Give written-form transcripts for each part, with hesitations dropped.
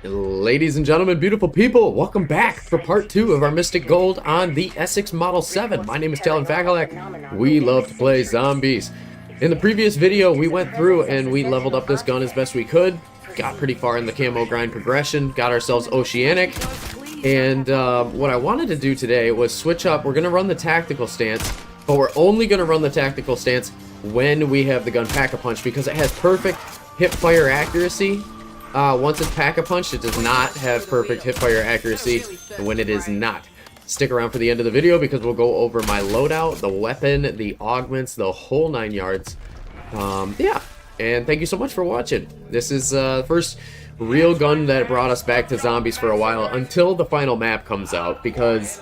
Ladies and gentlemen, beautiful people, welcome back for part 2 of our Mystic Gold on the Essex Model 7. My name is Talon Fagalak. We love to play zombies. In the previous video, we went through and we leveled up this gun as best we could. Got pretty far in the camo grind progression, got ourselves Oceanic. And what I wanted to do today was switch up. We're going to run the tactical stance, but we're only going to run the tactical stance when we have the gun Pack-a-Punch because it has perfect hip-fire accuracy. Once it's Pack-a-Punch, it does not have perfect hip-fire accuracy when it is not. Stick around for the end of the video because we'll go over my loadout, the weapon, the augments, the whole 9 yards. Yeah, and thank you so much for watching. This is the first real gun that brought us back to zombies for a while until the final map comes out because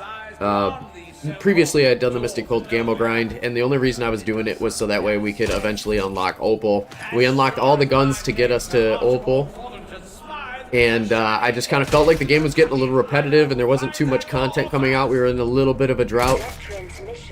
previously I had done the Mystic Gold Camo grind, and the only reason I was doing it was so that way we could eventually unlock Opal. We unlocked all the guns to get us to Opal. And I just kind of felt like the game was getting a little repetitive and there wasn't too much content coming out. We were in a little bit of a drought.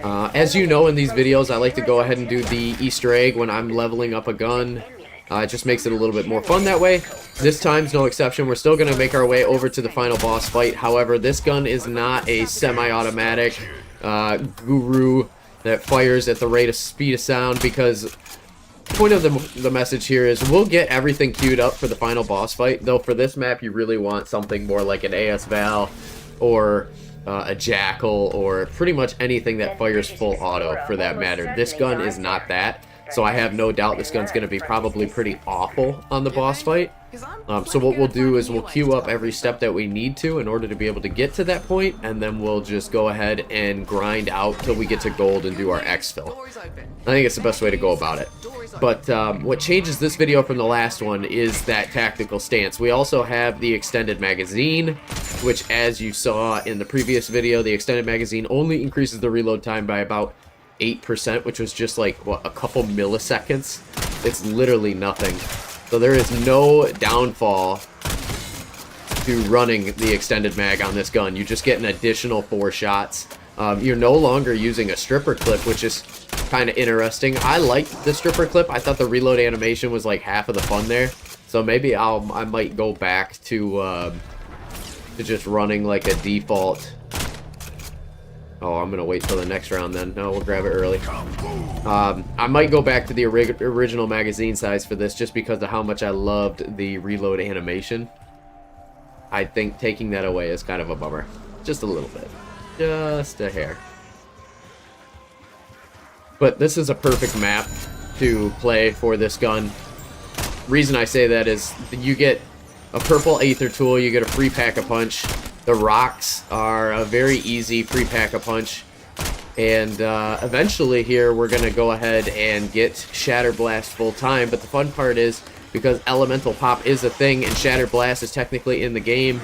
As you know, in these videos, I like to go ahead and do the Easter egg when I'm leveling up a gun. It just makes it a little bit more fun that way. This time's no exception. We're still going to make our way over to the final boss fight. However, this gun is not a semi-automatic guru that fires at the rate of speed of sound, because the point of the message here is we'll get everything queued up for the final boss fight, though for this map you really want something more like an AS Val or a Jackal or pretty much anything that fires full auto for that matter. This gun is not that, so I have no doubt this gun's going to be probably pretty awful on the boss fight. So what we'll do is we'll queue up every step that we need to in order to be able to get to that point, and then we'll just go ahead and grind out till we get to gold and do our exfil. I think it's the best way to go about it. But what changes this video from the last one is that tactical stance. We also have the extended magazine, which, as you saw in the previous video, the extended magazine only increases the reload time by about 8%, which was just like, what, a couple milliseconds? It's literally nothing. So there is no downfall to running the extended mag on this gun. You just get an additional 4 shots. You're no longer using a stripper clip, which is kind of interesting. I liked the stripper clip. I thought the reload animation was like half of the fun there. So maybe I might go back to just running like a default. Oh, I'm gonna wait till the next round then. No, we'll grab it early. I might go back to the original magazine size for this just because of how much I loved the reload animation. I think taking that away is kind of a bummer. Just a little bit. Just a hair. But this is a perfect map to play for this gun. Reason I say that is you get a purple Aether tool, you get a free Pack-a-Punch. The rocks are a very easy free Pack-a-Punch. And eventually here we're going to go ahead and get Shatter Blast full time. But the fun part is, because Elemental Pop is a thing and Shatter Blast is technically in the game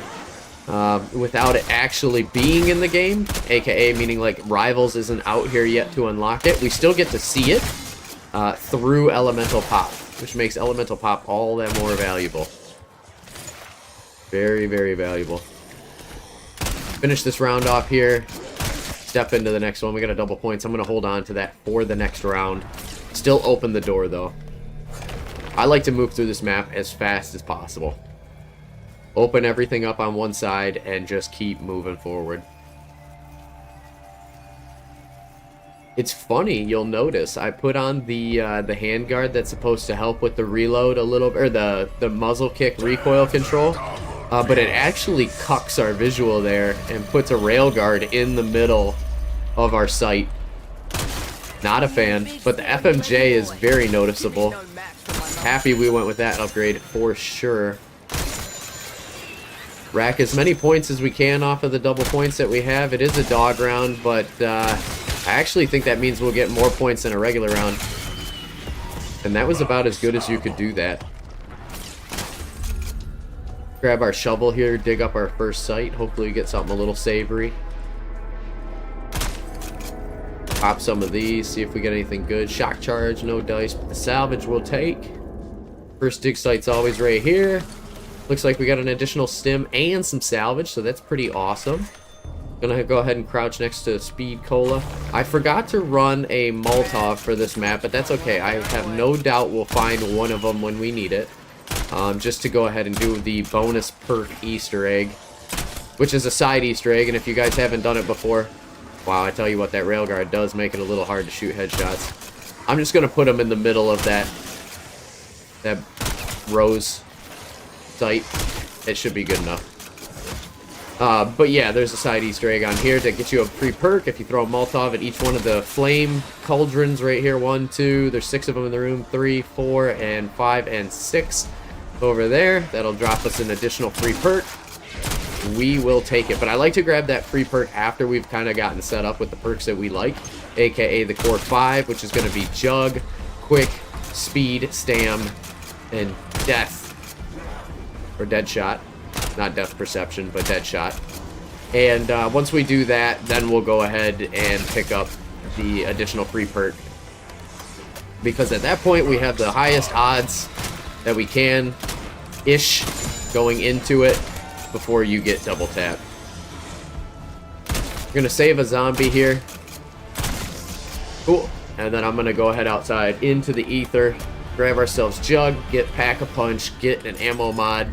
without it actually being in the game, aka meaning like Rivals isn't out here yet to unlock it, we still get to see it through Elemental Pop, which makes Elemental Pop all that more valuable. Very, very valuable. Finish this round off here. Step into the next one. We got a double points. I'm going to hold on to that for the next round. Still open the door, though. I like to move through this map as fast as possible. Open everything up on one side and just keep moving forward. It's funny, you'll notice I put on the handguard that's supposed to help with the reload a little bit, or the muzzle kick recoil control. But it actually cucks our visual there and puts a railguard in the middle of our sight. Not a fan, but the FMJ is very noticeable. Happy we went with that upgrade for sure. Rack as many points as we can off of the double points that we have. It is a dog round, but I actually think that means we'll get more points than a regular round. And that was about as good as you could do that. Grab our shovel here, dig up our first site. Hopefully we get something a little savory. Pop some of these, see if we get anything good. Shock charge, no dice, but the salvage we'll take. First dig site's always right here. Looks like we got an additional stim and some salvage, so that's pretty awesome. Gonna go ahead and crouch next to Speed Cola. I forgot to run a Molotov for this map, but that's okay. I have no doubt we'll find one of them when we need it. just to go ahead and do the bonus perk Easter egg, which is a side Easter egg. And if you guys haven't done it before, wow, I tell you what, that railguard does make it a little hard to shoot headshots. I'm just going to put them in the middle of that rose sight. It should be good enough. But yeah, there's a side Easter egg on here to get you a free perk if you throw a Molotov at each one of the flame cauldrons right here. 1, 2, there's 6 of them in the room, 3, 4, and 5, and 6 over there. That'll drop us an additional free perk. We will take it, but I like to grab that free perk after we've kind of gotten set up with the perks that we like, aka the core 5, which is going to be Jug, Quick, Speed, Stam, and Death, or Dead Shot. Not Death Perception, but Dead Shot. And once we do that, then we'll go ahead and pick up the additional free perk, because at that point we have the highest odds that we can ish going into it before you get double tap. We're gonna save a zombie here. Cool. And then I'm gonna go ahead outside into the ether, grab ourselves Jug, get Pack-a-Punch, get an ammo mod.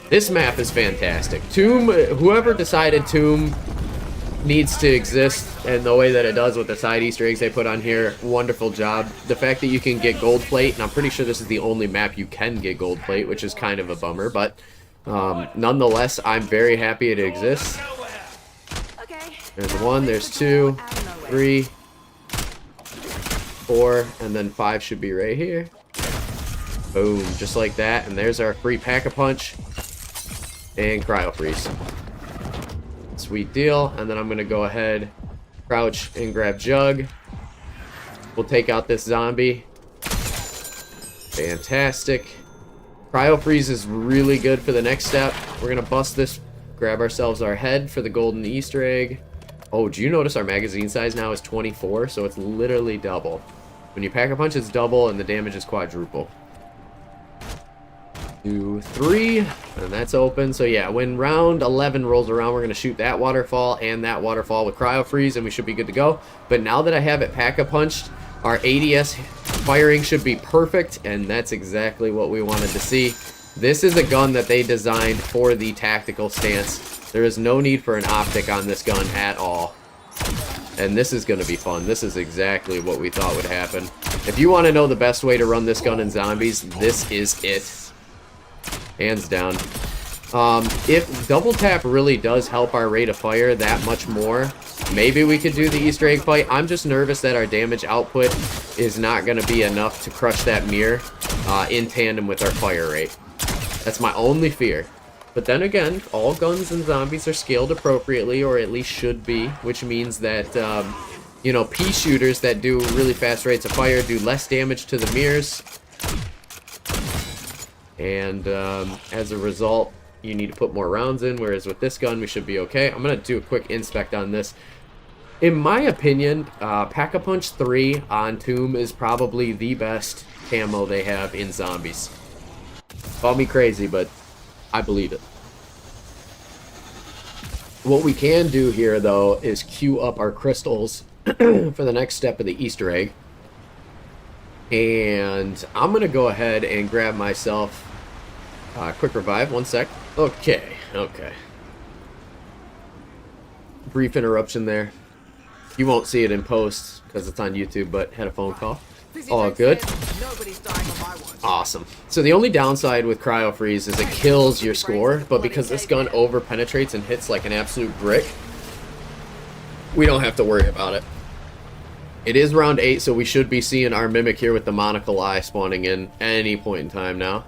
This map is fantastic. Tomb, whoever decided Tomb needs to exist and the way that it does with the side Easter eggs they put on here, wonderful job. The fact that you can get gold plate, and I'm pretty sure this is the only map you can get gold plate, which is kind of a bummer, but nonetheless, I'm very happy it exists. There's 1, there's 2, 3, 4, and then 5 should be right here. Boom, just like that, and there's our free Pack-a-Punch and Cryo Freeze. Sweet deal. And then I'm gonna go ahead, crouch, and grab Jug. We'll take out this zombie. Fantastic. Cryo Freeze is really good for the next step. We're gonna bust this, grab ourselves our head for the golden Easter egg. Oh, do you notice our magazine size now is 24? So it's literally double. When you Pack-a-Punch, it's double, and the damage is quadruple. 2, 3, and that's open. So yeah, when round 11 rolls around, we're going to shoot that waterfall and that waterfall with Cryo Freeze, and we should be good to go. But now that I have it Pack-a-Punched, our ADS firing should be perfect, and that's exactly what we wanted to see. This is a gun that they designed for the tactical stance. There is no need for an optic on this gun at all. And this is going to be fun. This is exactly what we thought would happen. If you want to know the best way to run this gun in zombies, this is it. Hands down. If double tap really does help our rate of fire that much more, maybe we could do the Easter egg fight. I'm just nervous that our damage output is not going to be enough to crush that mirror in tandem with our fire rate. That's my only fear. But then again, all guns and zombies are scaled appropriately, or at least should be, which means that, you know, pea shooters that do really fast rates of fire do less damage to the mirrors. And as a result, you need to put more rounds in, whereas with this gun, we should be okay. I'm going to do a quick inspect on this. In my opinion, Pack-a-Punch 3 on Tomb is probably the best camo they have in zombies. Call me crazy, but I believe it. What we can do here, though, is queue up our crystals for the next step of the Easter egg. And I'm going to go ahead and grab myself quick revive. 1 sec. Okay. Brief interruption there. You won't see it in post because it's on YouTube, but had a phone call. All good. Awesome. So the only downside with Cryo Freeze is it kills your score, but because this gun over penetrates and hits like an absolute brick, we don't have to worry about it. It is round 8, so we should be seeing our Mimic here with the monocle eye spawning in any point in time now.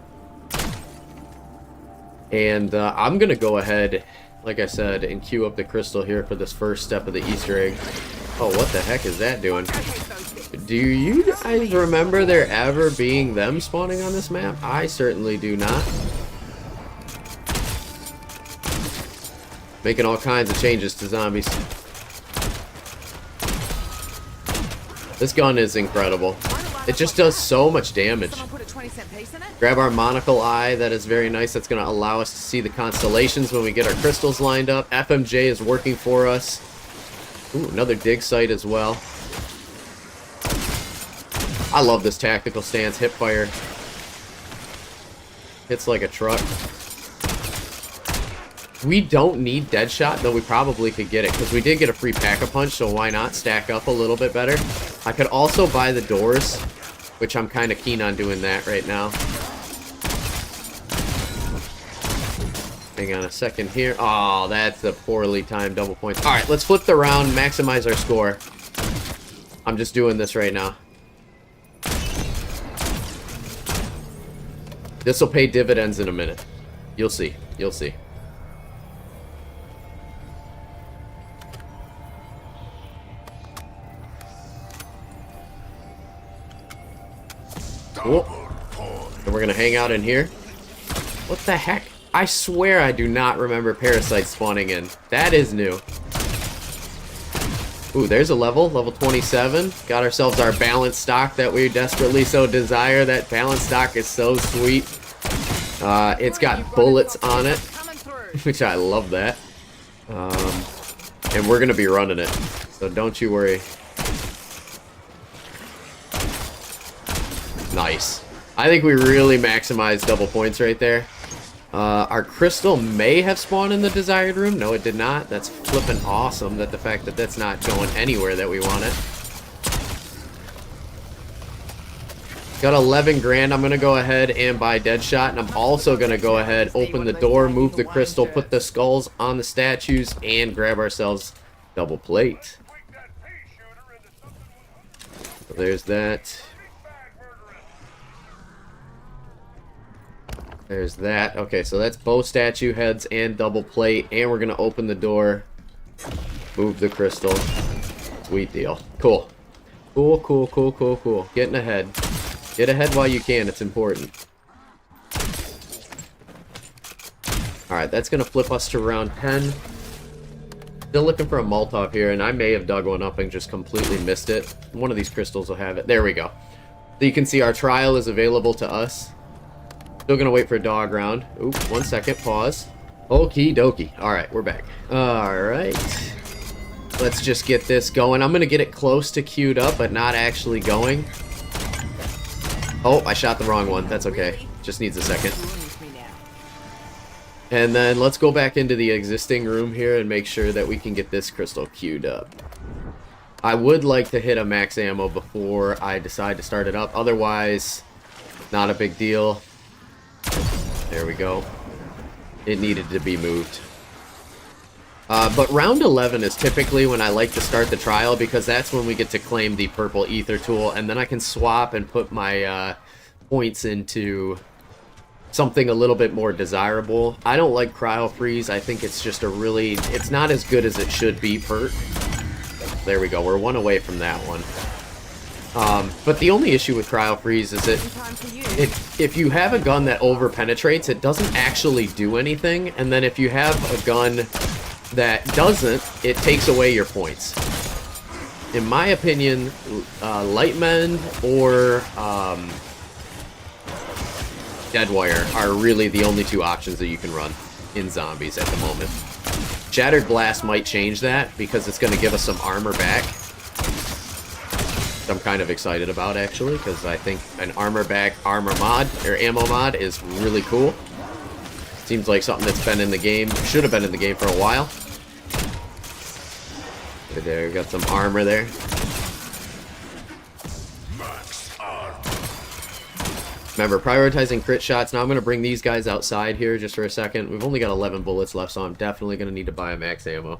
And I'm going to go ahead, like I said, and queue up the crystal here for this first step of the Easter egg. Oh, what the heck is that doing? Do you guys remember there ever being them spawning on this map? I certainly do not. Making all kinds of changes to zombies. This gun is incredible. It just does so much damage. Grab our monocle eye. That is very nice. That's going to allow us to see the constellations when we get our crystals lined up. FMJ is working for us. Ooh, another dig site as well. I love this tactical stance. Hip fire. Hits like a truck. We don't need Deadshot, though we probably could get it, because we did get a free Pack-a-Punch, so why not stack up a little bit better? I could also buy the doors, which I'm kind of keen on doing that right now. Hang on a second here. Oh, that's a poorly timed double points. Alright, let's flip the round, maximize our score. I'm just doing this right now. This will pay dividends in a minute. You'll see. You'll see. Cool. And we're gonna hang out in here. What the heck? I swear I do not remember parasites spawning in. That is new. Ooh, there's a level 27. Got ourselves our balanced stock that we desperately so desire. That balanced stock is so sweet. It's got bullets on it, which I love that. And we're gonna be running it, so don't you worry. Nice. I think we really maximized double points right there. Our crystal may have spawned in the desired room. No, it did not. That's flipping awesome, that the fact that that's not going anywhere that we want it. Got 11 grand. I'm going to go ahead and buy Deadshot, and I'm also going to go ahead, open the door, move the crystal, put the skulls on the statues, and grab ourselves double plate. So there's that. There's that. Okay, so that's both statue heads and double plate, and we're gonna open the door, move the crystal. Sweet deal. Cool. Cool, cool, cool, cool, cool. Getting ahead. Get ahead while you can, it's important. Alright, that's gonna flip us to round 10. Still looking for a Molotov here, and I may have dug one up and just completely missed it. One of these crystals will have it. There we go. So you can see our trial is available to us. Still gonna wait for a dog round. Oop, 1 second, pause. Okie dokie. Alright, we're back. Alright. Let's just get this going. I'm gonna get it close to queued up, but not actually going. Oh, I shot the wrong one. That's okay. Just needs a second. And then let's go back into the existing room here and make sure that we can get this crystal queued up. I would like to hit a max ammo before I decide to start it up. Otherwise, not a big deal. There we go. It needed to be moved. But round 11 is typically when I like to start the trial, because that's when we get to claim the purple ether tool, and then I can swap and put my points into something a little bit more desirable. I don't like cryo freeze. I think it's just a really, it's not as good as it should be perk. There we go. We're one away from that one. But the only issue with cryo freeze is that if you have a gun that over penetrates, it doesn't actually do anything, and then if you have a gun that doesn't, it takes away your points. In my opinion, Lightmend or Deadwire are really the only two options that you can run in zombies at the moment. Shattered Blast might change that, because it's going to give us some armor back. I'm kind of excited about, actually, because I think an armor back armor mod or ammo mod is really cool. Seems like something that's been in the game, should have been in the game for a while. There, got some armor there. Remember, prioritizing crit shots. Now I'm going to bring these guys outside here just for a second. We've only got 11 bullets left, so I'm definitely going to need to buy a max ammo.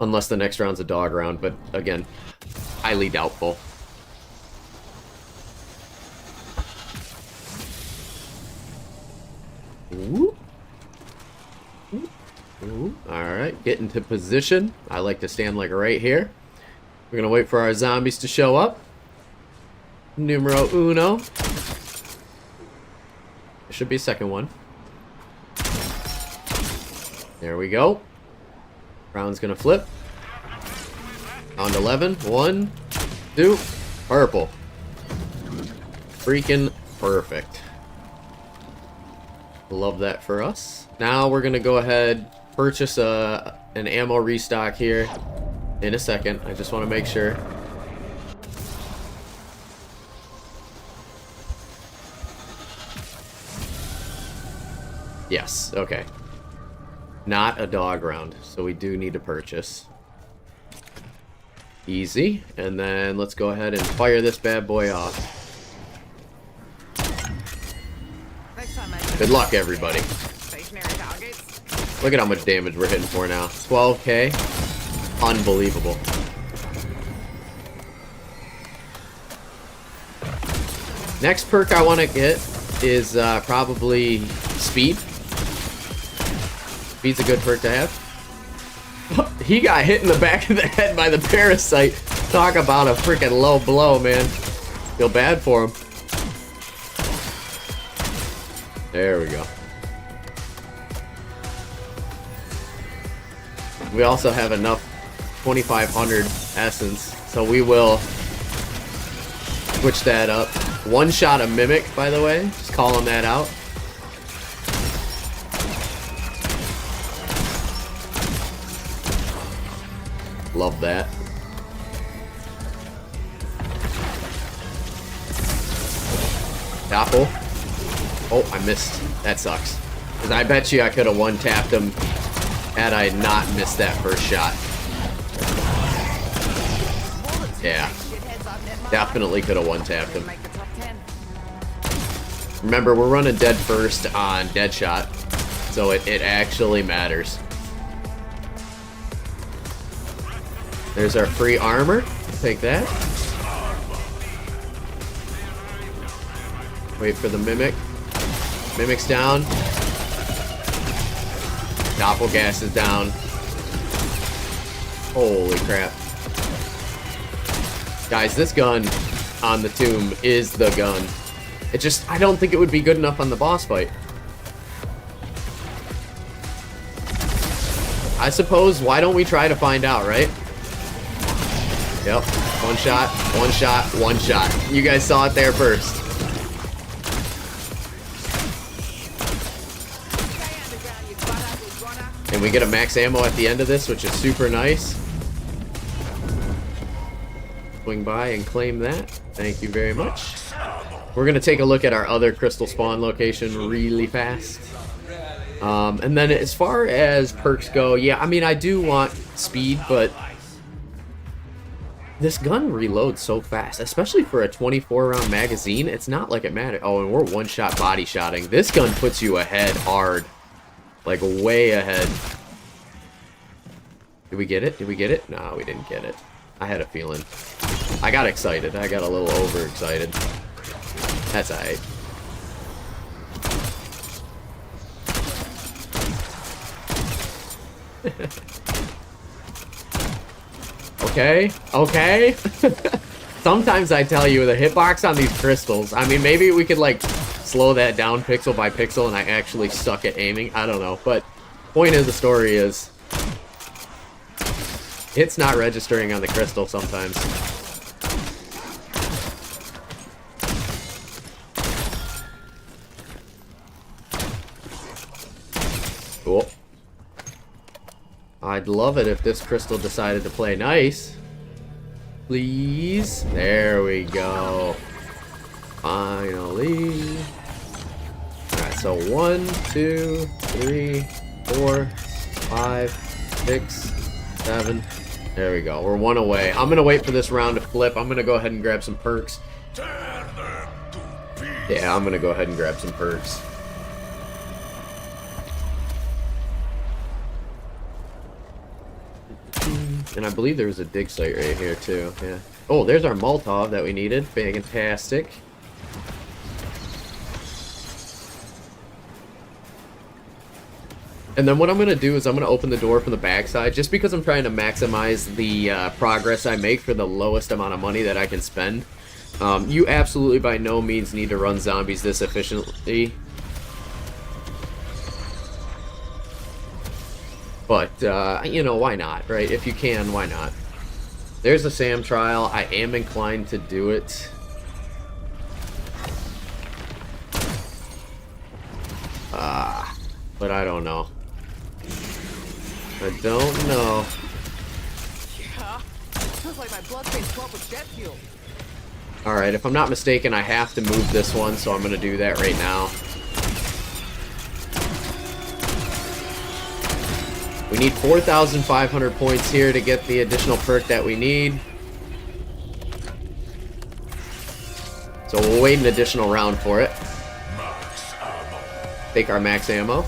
Unless the next round's a dog round, but again, highly doubtful. Ooh. Ooh. Ooh. Alright, get into position. I like to stand like right here. We're gonna wait for our zombies to show up. Numero uno. There should be a second one. There we go. Round's gonna flip. Round 11. 1, 2. Purple. Freaking perfect. Love that for us. Now we're gonna go ahead, purchase an ammo restock here in a second. I just want to make sure. Yes, okay. Not a dog round, so we do need to purchase. Easy. And then let's go ahead and fire this bad boy off. Good luck, everybody. Look at how much damage we're hitting for now. 12k. Unbelievable. Next perk I want to get is probably speed. Speed's a good perk to have. He got hit in the back of the head by the parasite. Talk about a freaking low blow, man. Feel bad for him. There we go. We also have enough 2,500 essence, so we will switch that up. One shot a mimic, by the way. Just calling that out. Love that. Apple. Oh, I missed. That sucks. Because I bet you I could have one-tapped him had I not missed that first shot. Yeah. Definitely could have one-tapped him. Remember, we're running dead first on Deadshot, so it actually matters. There's our free armor. Take that. Wait for the mimic. Mimic's down. Doppelgas is down. Holy crap. Guys, this gun on the tomb is the gun. It just, I don't think it would be good enough on the boss fight. I suppose, why don't we try to find out, right? Yep. One shot, one shot, one shot. You guys saw it there first. And we get a max ammo at the end of this, which is super nice. Swing by and claim that. Thank you very much. We're going to take a look at our other crystal spawn location really fast. And then as far as perks go, yeah, I mean, I do want speed, but this gun reloads so fast, especially for a 24-round magazine. It's not like it matters. Oh, and we're one-shot body shotting. This gun puts you ahead hard. Like, way ahead. Did we get it? Did we get it? No, we didn't get it. I had a feeling. I got excited. I got a little overexcited. That's alright. Okay, okay. Sometimes I tell you, the hitbox on these crystals, I mean, maybe we could, like, slow that down pixel by pixel and I actually suck at aiming. I don't know, but point of the story is it's not registering on the crystal sometimes. Cool. I'd love it if this crystal decided to play nice. Please. There we go. Finally. Alright, so 1, 2, 3, 4, 5, 6, 7. There we go. We're one away. I'm going to wait for this round to flip. I'm going to go ahead and grab some perks. Yeah, I'm going to go ahead and grab some perks. And I believe there was a dig site right here too. Yeah. Oh, there's our Molotov that we needed. Fantastic. And then what I'm going to do is I'm going to open the door from the backside just because I'm trying to maximize the progress I make for the lowest amount of money that I can spend. You absolutely by no means need to run zombies this efficiently. But, you know, why not, right? If you can, why not? There's a SAM trial. I am inclined to do it. But I don't know. I don't know. Yeah. Feels like my blood tastes swelled with jet fuel. Alright, if I'm not mistaken, I have to move this one, so I'm going to do that right now. We need 4,500 points here to get the additional perk that we need. So we'll wait an additional round for it. Take our max ammo.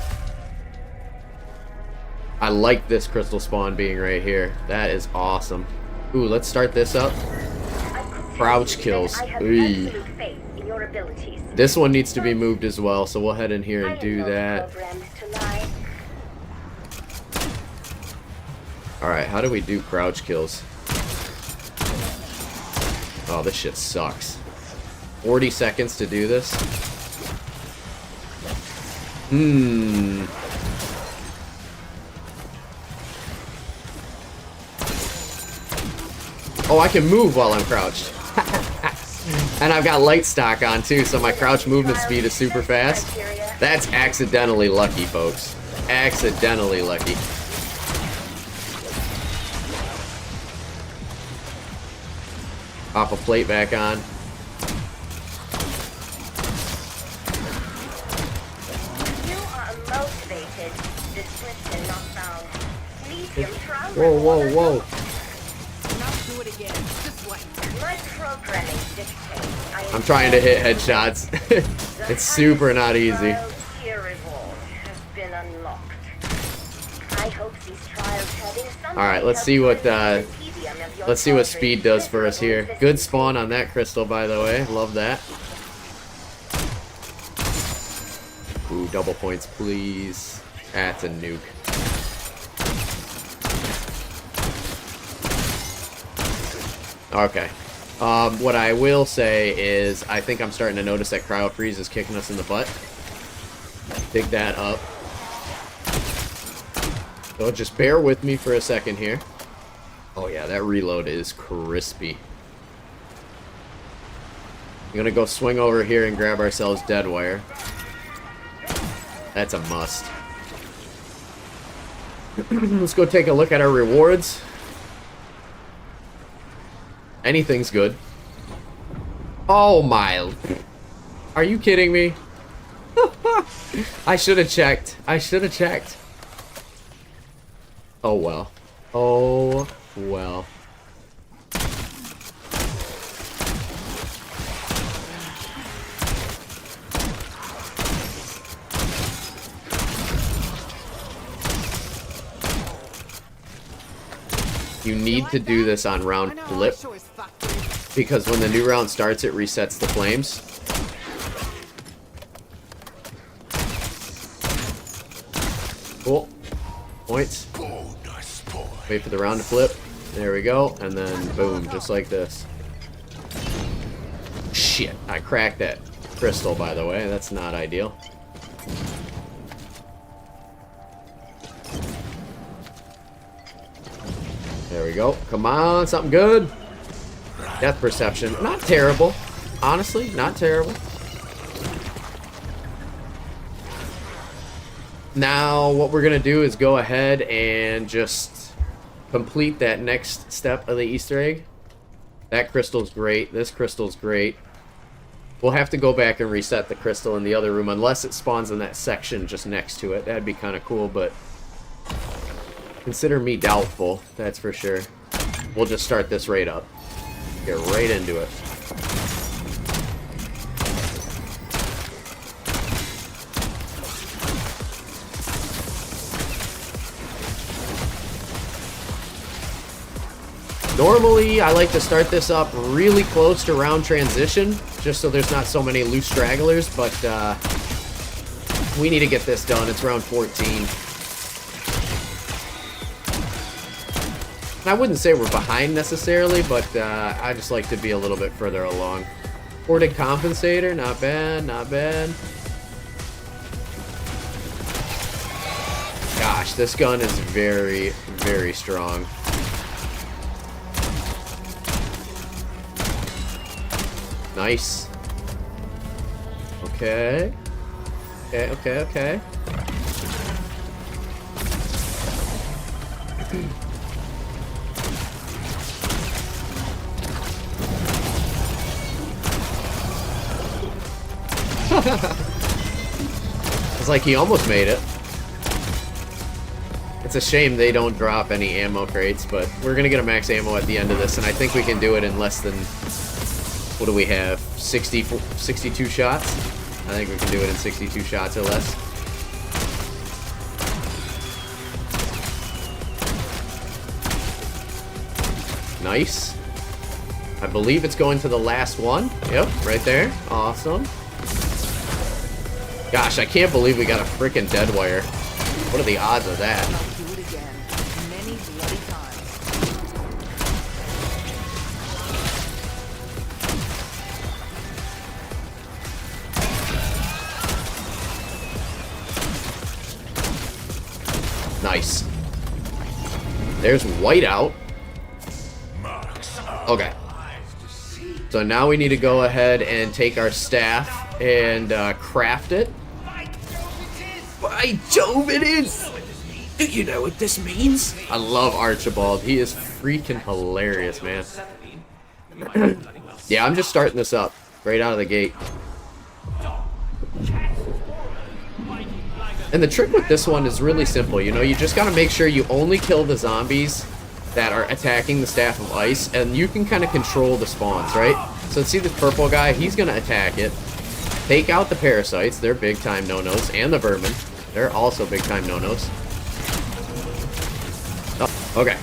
I like this crystal spawn being right here. That is awesome. Ooh, let's start this up. Crouch kills. Ooh. This one needs to be moved as well, so we'll head in here and do that. Alright, how do we do crouch kills? Oh, this shit sucks. 40 seconds to do this. Oh, I can move while I'm crouched. And I've got light stock on too, so my crouch movement speed is super fast. That's accidentally lucky, folks. Accidentally lucky. Pop a plate back on. Whoa, whoa, whoa. I'm trying to hit headshots. It's super not easy. Alright, let's see what speed does for us here. Good spawn on that crystal, by the way. Love that. Ooh, double points, please. That's a nuke. Okay. What I will say is I think I'm starting to notice that cryo freeze is kicking us in the butt. Dig that up. So just bear with me for a second here. Oh yeah, that reload is crispy. I'm gonna go swing over here and grab ourselves dead wire. That's a must. Let's go take a look at our rewards. Anything's good. Oh my. Are you kidding me? I should have checked. I should have checked. Oh well. Oh well. You need to do this on round flip, because when the new round starts, it resets the flames. Cool. Points. Wait for the round to flip. There we go. And then boom, just like this. Shit, I cracked that crystal, by the way. That's not ideal. There we go. Come on, something good. Death perception. Not terrible. Honestly, not terrible. Now, what we're going to do is go ahead and just complete that next step of the Easter egg. That crystal's great. This crystal's great. We'll have to go back and reset the crystal in the other room unless it spawns in that section just next to it. That'd be kind of cool, but consider me doubtful, that's for sure. We'll just start this right up. Get right into it. Normally, I like to start this up really close to round transition, just so there's not so many loose stragglers, but we need to get this done. It's round 14. I wouldn't say we're behind necessarily, but I just like to be a little bit further along. Horde compensator, not bad, not bad. Gosh, this gun is very, very strong. Nice. Okay. Okay, okay, okay. It's like he almost made it. It's a shame they don't drop any ammo crates, but we're gonna get a max ammo at the end of this, and I think we can do it in less than, what do we have, 62 shots? I think we can do it in 62 shots or less. Nice. I believe it's going to the last one. Yep, right there. Awesome. Gosh, I can't believe we got a freaking dead wire. What are the odds of that? I'll do it again. Many bloody times. Nice. There's whiteout. Okay. So now we need to go ahead and take our staff and craft it. By Jove, it is! Do you know what this means? I love Archibald. He is freaking hilarious, man. Yeah, I'm just starting this up right out of the gate. And the trick with this one is really simple. You know, you just gotta make sure you only kill the zombies that are attacking the Staff of Ice, and you can kind of control the spawns, right? So see this purple guy? He's gonna attack it. Take out the parasites, they're big time no-nos, and the vermin. They're also big time no-nos. Oh, okay.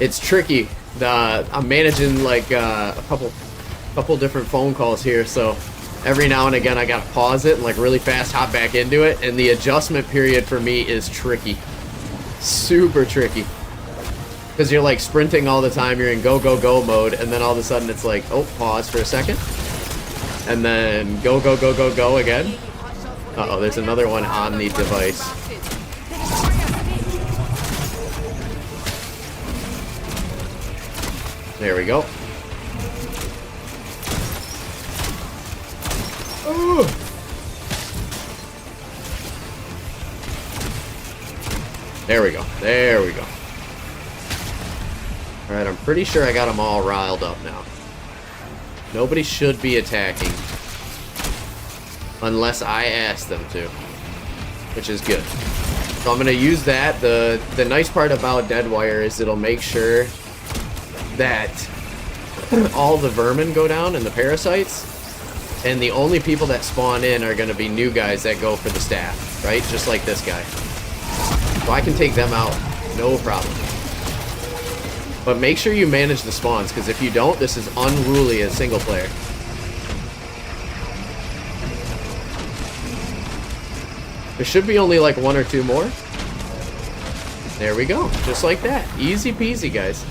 It's tricky. I'm managing like a couple different phone calls here, so every now and again I gotta pause it and like really fast hop back into it, and the adjustment period for me is tricky. Super tricky. Because you're like sprinting all the time, you're in go, go, go mode, and then all of a sudden it's like, oh, pause for a second. And then go, go, go, go, go again. Uh-oh, there's another one on the device. There we go. Ooh. There we go. There we go. Alright, I'm pretty sure I got them all riled up now. Nobody should be attacking. Unless I ask them to. Which is good. So I'm going to use that. The nice part about Deadwire is it'll make sure that all the vermin go down and the parasites. And the only people that spawn in are going to be new guys that go for the staff. Right? Just like this guy. So I can take them out. No problem. But make sure you manage the spawns, because if you don't, this is unruly as single player. There should be only like one or two more. There we go. Just like that. Easy peasy, guys.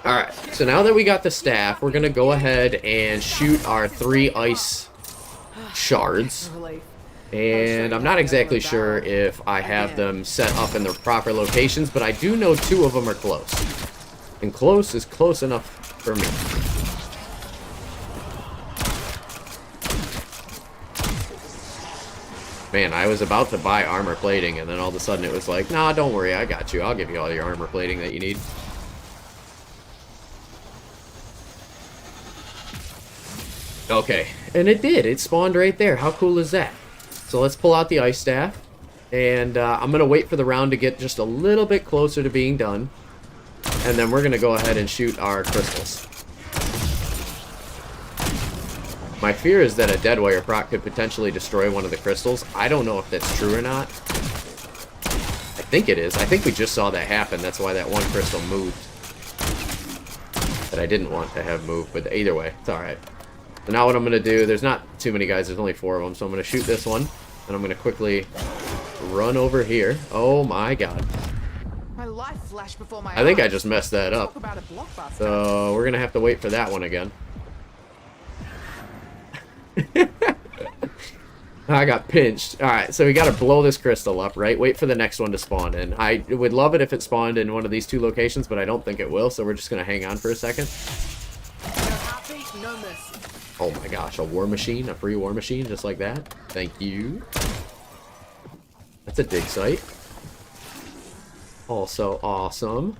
Alright, so now that we got the staff, we're going to go ahead and shoot our 3 ice shards. And I'm not exactly sure if I have them set up in the proper locations, but I do know 2 of them are close. And close is close enough for me. Man, I was about to buy armor plating, and then all of a sudden it was like, nah, don't worry, I got you. I'll give you all your armor plating that you need. Okay, and it did. It spawned right there. How cool is that? So let's pull out the ice staff, and I'm going to wait for the round to get just a little bit closer to being done, and then we're going to go ahead and shoot our crystals. My fear is that a Deadwire proc could potentially destroy one of the crystals. I don't know if that's true or not. I think it is. I think we just saw that happen. That's why that one crystal moved. That I didn't want to have moved, but either way, it's alright. So now what I'm going to do, there's not too many guys, there's only 4 of them, so I'm going to shoot this one, and I'm going to quickly run over here. Oh my god. My life flashed before my I think eyes. I just messed that up. Talk about a blockbuster. So we're going to have to wait for that one again. I got pinched. Alright, so we got to blow this crystal up, right? Wait for the next one to spawn in. I would love it if it spawned in one of these 2 locations, but I don't think it will, so we're just going to hang on for a second. No heartbeat, no mercy. Oh my gosh, a war machine, a free war machine, just like that. Thank you. That's a dig site. Also awesome.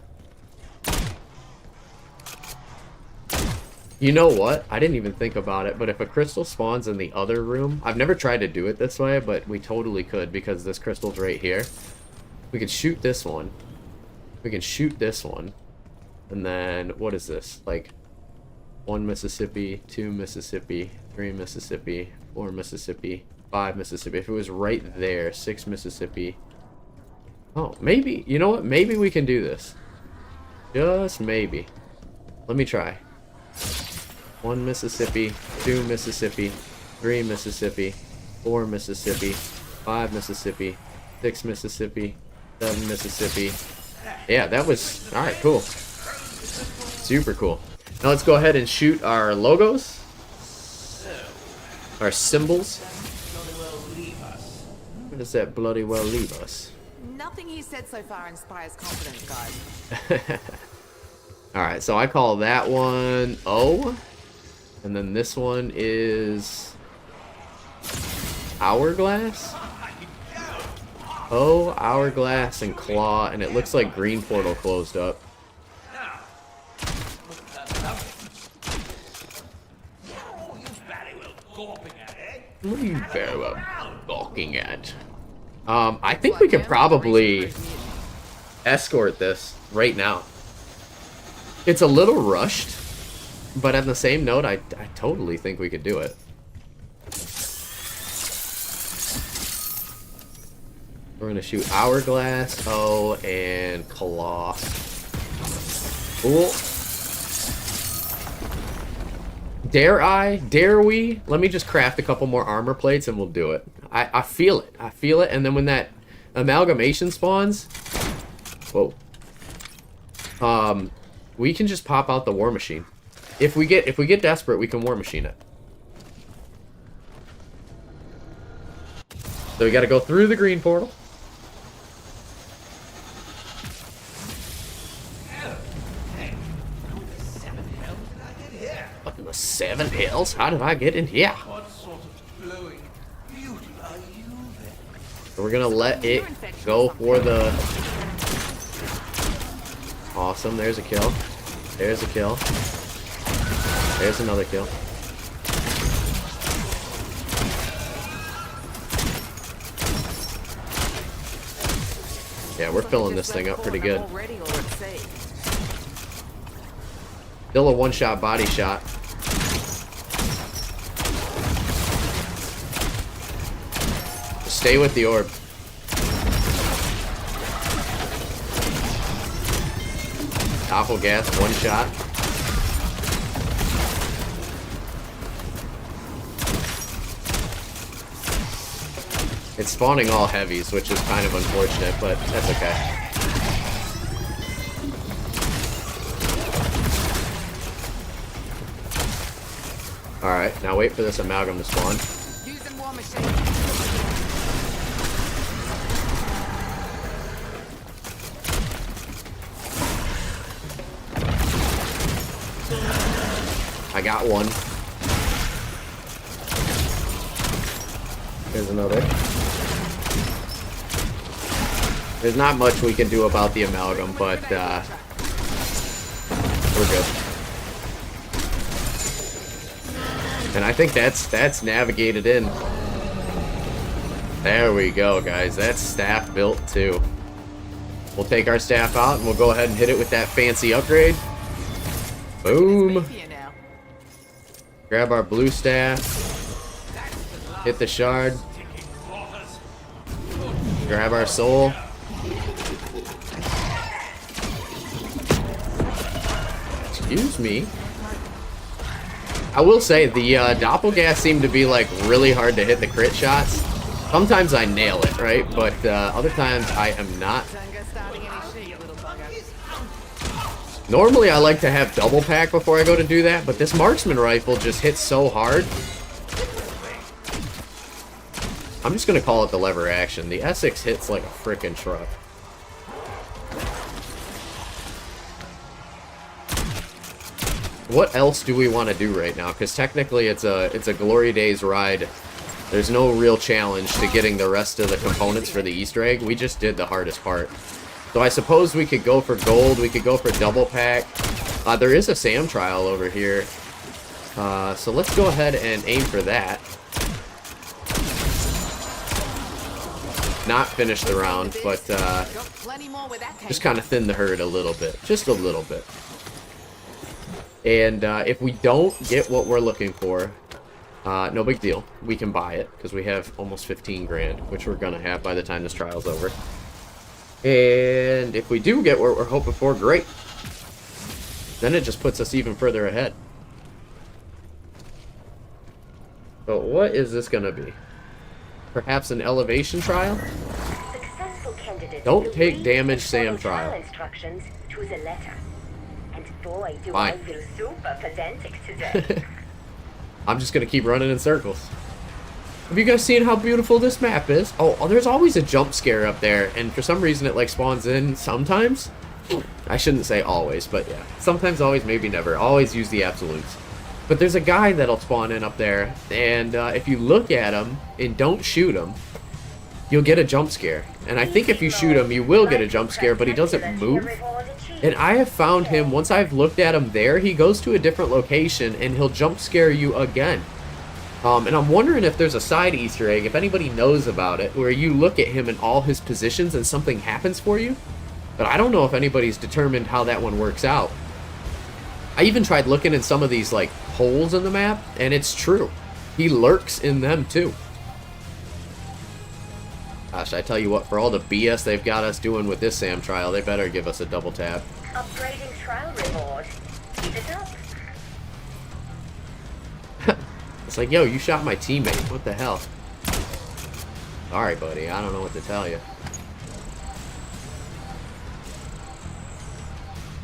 You know what? I didn't even think about it, but if a crystal spawns in the other room, I've never tried to do it this way, but we totally could because this crystal's right here. We could shoot this one. We can shoot this one. And then, what is this? Like, 1 Mississippi, 2 Mississippi, 3 Mississippi, 4 Mississippi, 5 Mississippi. If it was right there, 6 Mississippi. Oh, maybe, you know what? Maybe we can do this. Just maybe. Let me try. 1 Mississippi, 2 Mississippi, 3 Mississippi, 4 Mississippi, 5 Mississippi, 6 Mississippi, 7 Mississippi. Yeah, that was... Alright, cool. Super cool. Now let's go ahead and shoot our logos. Our symbols. Where does that bloody well leave us? Nothing he said so far inspires confidence, guys. Alright, so I call that one O. And then this one is Hourglass. O, Hourglass, and Claw. And it looks like green portal closed up. What are you very well gawking at? I think we could probably escort this right now. It's a little rushed, but on the same note, I totally think we could do it. We're gonna shoot Hourglass, O, and Claw. Cool. Dare we? Let me just craft a couple more armor plates and we'll do it. I feel it. I feel it. And then when that amalgamation spawns, whoa. We can just pop out the war machine. If we get desperate, we can war machine it. So we got to go through the green portal. Up in the 7 hills? How did I get in here? What sort of glowing beauty are you then? So we're gonna let it go for the... Awesome, there's a kill. There's a kill. There's another kill. Yeah, we're filling this thing up pretty good. Still a one-shot body shot. Just stay with the orb. Doppel gas, one shot. It's spawning all heavies, which is kind of unfortunate, but that's okay. Alright, now wait for this amalgam to spawn. Using war machine. I got one. There's another. There's not much we can do about the amalgam, but we're good. And I think that's navigated in. There we go, guys. That's staff built too. We'll take our staff out and we'll go ahead and hit it with that fancy upgrade. Boom. Grab our blue staff. Hit the shard. Grab our soul. Excuse me. I will say the doppelgas seem to be like really hard to hit the crit shots. Sometimes I nail it, right? But other times I am not. Normally I like to have double pack before I go to do that, but this marksman rifle just hits so hard. I'm just gonna call it the lever action. The Essex hits like a frickin' truck. What else do we want to do right now? Because technically it's a Glory Days ride. There's no real challenge to getting the rest of the components for the Easter egg. We just did the hardest part. So I suppose we could go for gold. We could go for double pack. There is a Sam trial over here. So let's go ahead and aim for that. Not finish the round, but just kind of thin the herd a little bit. Just a little bit. And if we don't get what we're looking for, no big deal. We can buy it, because we have almost 15 grand, which we're going to have by the time this trial's over. And if we do get what we're hoping for, great. Then it just puts us even further ahead. But what is this going to be? Perhaps an elevation trial? Don't take damage, Sam trial. Instructions, choose a letter. And boy, do Fine. I feel super pedantic today. I'm just going to keep running in circles. Have you guys seen how beautiful this map is? Oh, there's always a jump scare up there, and for some reason it like spawns in sometimes. I shouldn't say always, but yeah. Sometimes, always, maybe never. Always use the absolutes. But there's a guy that'll spawn in up there, and if you look at him and don't shoot him, you'll get a jump scare. And I think if you shoot him, you will get a jump scare, but he doesn't move. And I have found him, once I've looked at him there, he goes to a different location, and he'll jump scare you again. And I'm wondering if there's a side Easter egg, if anybody knows about it, where you look at him in all his positions and something happens for you. But I don't know if anybody's determined how that one works out. I even tried looking in some of these like holes in the map, and it's true. He lurks in them too. Gosh, I tell you what, for all the BS they've got us doing with this Sam trial, they better give us a double tap. Upgrading trial reward. Keep it up. It's like, yo, you shot my teammate. What the hell? Sorry, buddy. I don't know what to tell you.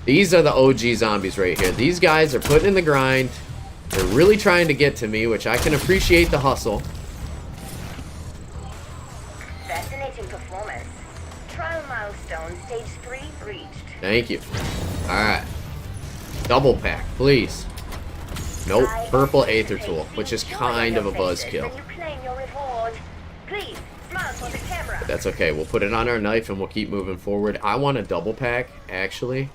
These are the OG zombies right here. These guys are putting in the grind. They're really trying to get to me, which I can appreciate the hustle. Fascinating performance. Trial milestone, stage 3 reached. Thank you. Alright. Double pack, please. Nope. Purple Aether Tool, which is kind of a buzzkill. Please, smile for the camera. But that's okay. We'll put it on our knife and we'll keep moving forward. I want a double pack, actually.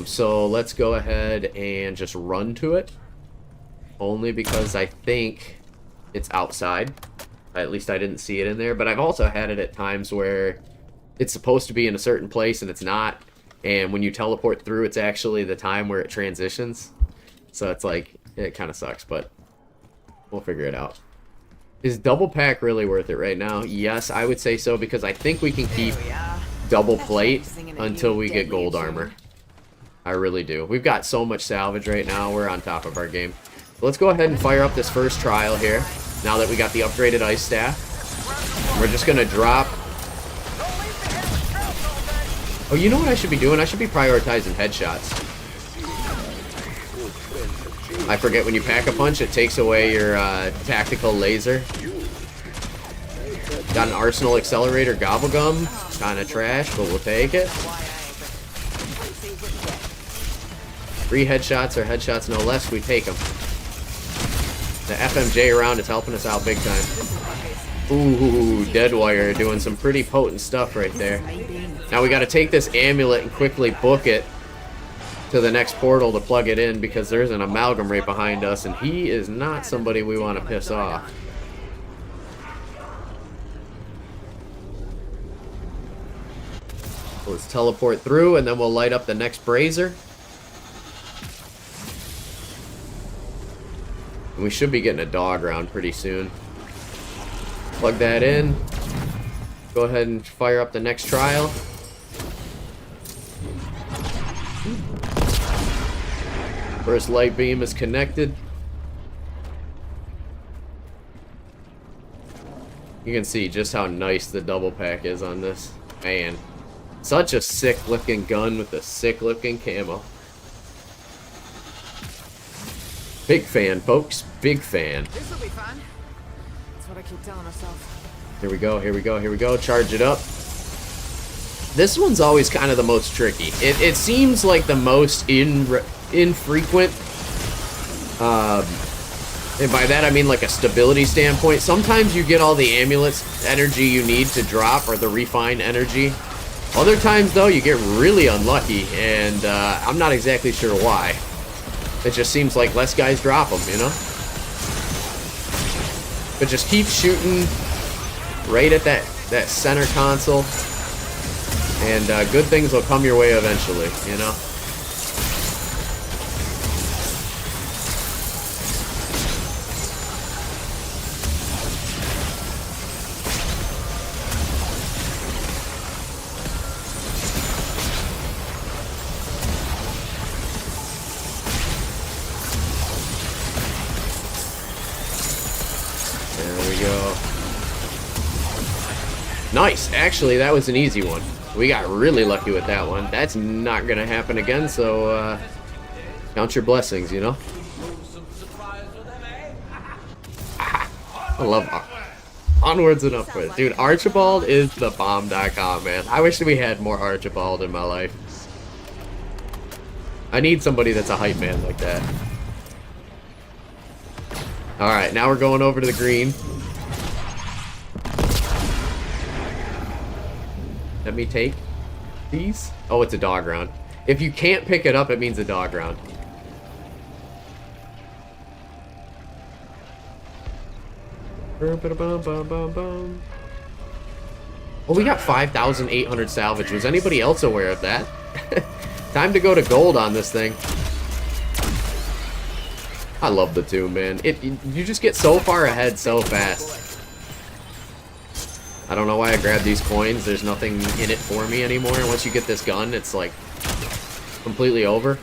So let's go ahead and just run to it. Only because I think it's outside. At least I didn't see it in there. But I've also had it at times where it's supposed to be in a certain place and it's not. And when you teleport through, it's actually the time where it transitions. So it's like, it kind of sucks, but we'll figure it out. Is double pack really worth it right now? Yes, I would say so, because I think we can keep double plate until we get gold armor. I really do. We've got so much salvage right now. We're on top of our game. Let's go ahead and fire up this first trial here. Now that we got the upgraded ice staff. We're just going to drop. Oh, you know what I should be doing? I should be prioritizing headshots. I forget when you pack a punch, it takes away your tactical laser. Got an arsenal accelerator gobble gum. Kind of trash, but we'll take it. 3 headshots or headshots no less, we take them. The FMJ round is helping us out big time. Ooh, Deadwire doing some pretty potent stuff right there. Now we got to take this amulet and quickly book it to the next portal to plug it in, because there's an amalgam right behind us, and he is not somebody we want to piss off. So let's teleport through, and then we'll light up the next brazier. And we should be getting a dog round pretty soon. Plug that in. Go ahead and fire up the next trial. First light beam is connected. You can see just how nice the double pack is on this. Man, such a sick looking gun with a sick looking camo. Big fan, folks. Big fan. This will be fun. That's what I keep telling myself. Here we go, here we go, here we go. Charge it up. This one's always kind of the most tricky. It seems like the most infrequent. And by that I mean like a stability standpoint. Sometimes you get all the amulets energy you need to drop, or the refined energy. Other times though, you get really unlucky, and I'm not exactly sure why. It just seems like less guys drop them, you know? But just keep shooting right at that center console, and good things will come your way eventually, you know? There we go. Nice. Actually, that was an easy one. We got really lucky with that one. That's not going to happen again, so count your blessings, you know? I love onwards and upwards. Dude, Archibald is the bomb.com, man. I wish we had more Archibald in my life. I need somebody that's a hype man like that. Alright, now we're going over to the green. Let me take these. Oh, it's a dog round. If you can't pick it up, it means a dog round. Oh, we got 5,800 salvage. Was anybody else aware of that? Time to go to gold on this thing. I love the tomb, man. You just get so far ahead so fast. I don't know why I grabbed these coins. There's nothing in it for me anymore. Once you get this gun, it's like completely over.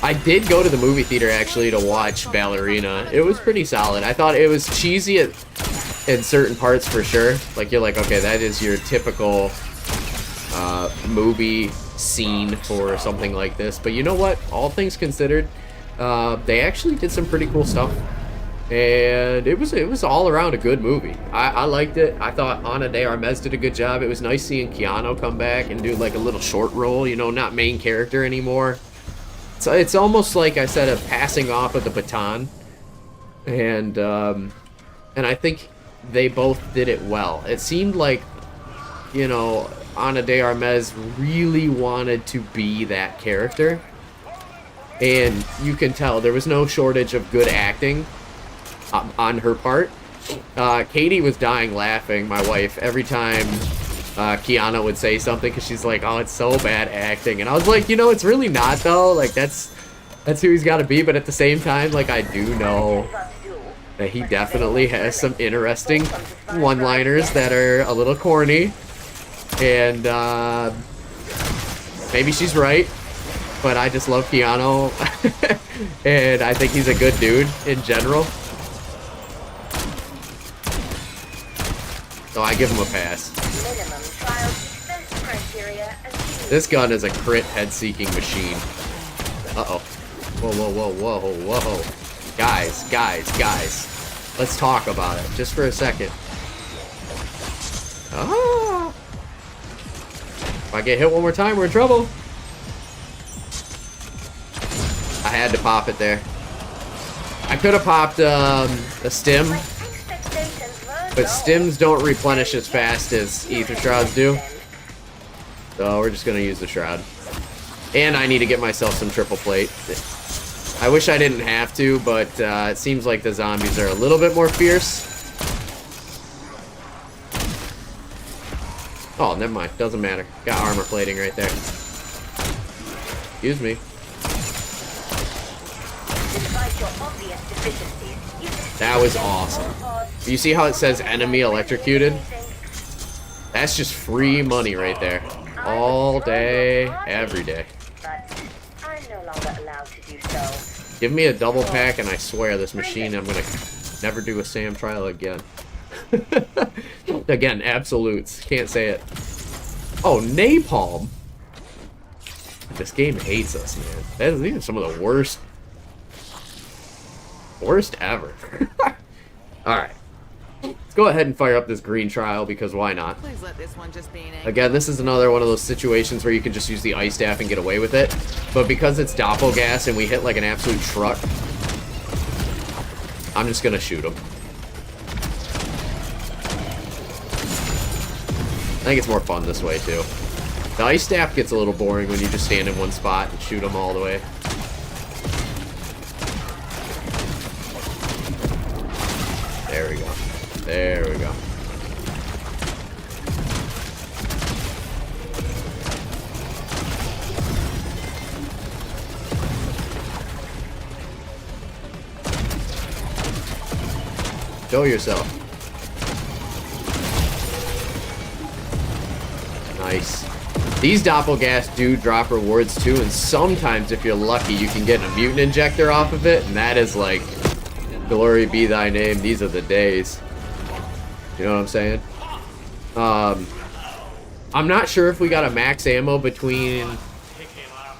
I did go to the movie theater actually to watch Ballerina. It was pretty solid. I thought it was cheesy in certain parts for sure. Like, you're like, okay, that is your typical movie scene for something like this. But you know what? All things considered, they actually did some pretty cool stuff. And it was all around a good movie. I liked it. I thought Ana de Armas did a good job. It was nice seeing Keanu come back and do like a little short role, you know, not main character anymore. So it's almost like I said, a passing off of the baton. And I think they both did it well. It seemed like, you know, Ana de Armas really wanted to be that character. And you can tell there was no shortage of good acting on her part. Katie was dying laughing, my wife, every time Kiana would say something, because she's like, oh, it's so bad acting. And I was like, you know, it's really not, though. Like, that's who he's got to be. But at the same time, like, I do know that he definitely has some interesting one-liners that are a little corny. And maybe she's right, but I just love Keanu. And I think he's a good dude in general. So I give him a pass. This gun is a crit head-seeking machine. Uh-oh. Whoa, whoa, whoa, whoa, whoa. Guys. Let's talk about it just for a second. Ah! If I get hit one more time, we're in trouble. I had to pop it there. I could have popped a stim, but stims don't replenish as fast as ether shrouds do. So we're just gonna use the shroud. And I need to get myself some triple plate. I wish I didn't have to, but it seems like the zombies are a little bit more fierce. Oh, never mind. Doesn't matter. Got armor plating right there. Excuse me. That was awesome. You see how it says enemy electrocuted? That's just free money right there. All day, every day. Give me a double pack and I swear this machine, I'm gonna never do a SAM trial again. Again, absolutes. Can't say it. Oh, napalm. This game hates us, man. These are some of the worst ever. Alright. Let's go ahead and fire up this green trial, because why not? Please let this one just be an Again, this is another one of those situations where you can just use the ice staff and get away with it. But because it's doppelgas and we hit like an absolute truck, I'm just gonna shoot him. I think it's more fun this way too. The ice staff gets a little boring when you just stand in one spot and shoot them all the way. There we go. There we go. Show yourself. Nice. These doppelgas do drop rewards too, and sometimes if you're lucky you can get a mutant injector off of it, and that is like, glory be thy name, these are the days. You know what I'm saying? I'm not sure if we got a max ammo between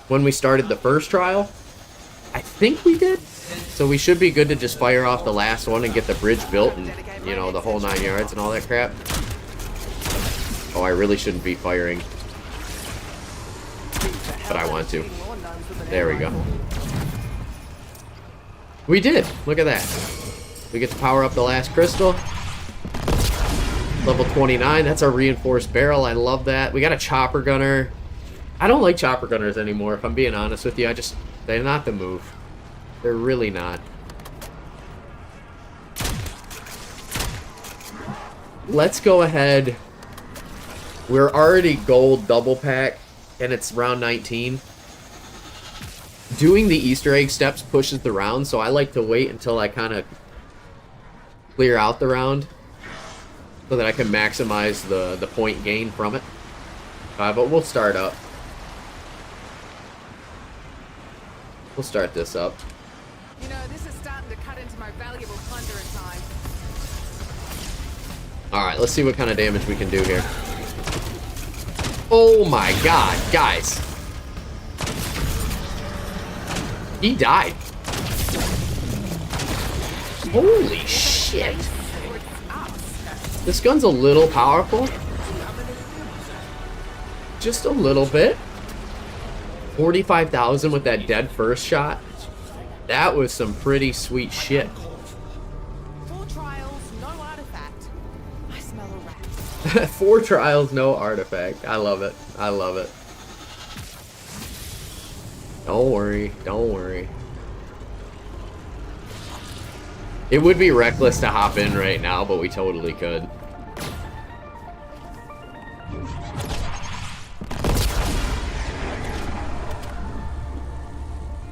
when we started the first trial. I think we did. So we should be good to just fire off the last one and get the bridge built and, you know, the whole 9 yards and all that crap. Oh, I really shouldn't be firing. But I want to. There we go. We did. Look at that. We get to power up the last crystal. Level 29. That's our reinforced barrel. I love that. We got a chopper gunner. I don't like chopper gunners anymore, if I'm being honest with you. They're not the move. They're really not. Let's go ahead. We're already gold double pack, and it's round 19. Doing the Easter egg steps pushes the round, so I like to wait until I kind of clear out the round so that I can maximize the point gain from it. But we'll start up. We'll start this up. You know, this is starting to cut into my valuable plunder at times. Alright, let's see what kind of damage we can do here. Oh my god, guys. He died. Holy shit. This gun's a little powerful. Just a little bit. 45,000 with that dead first shot. That was some pretty sweet shit. 4 trials, no artifact. I smell a rat. 4 trials, no artifact. I love it. I love it. Don't worry. Don't worry. It would be reckless to hop in right now, but we totally could.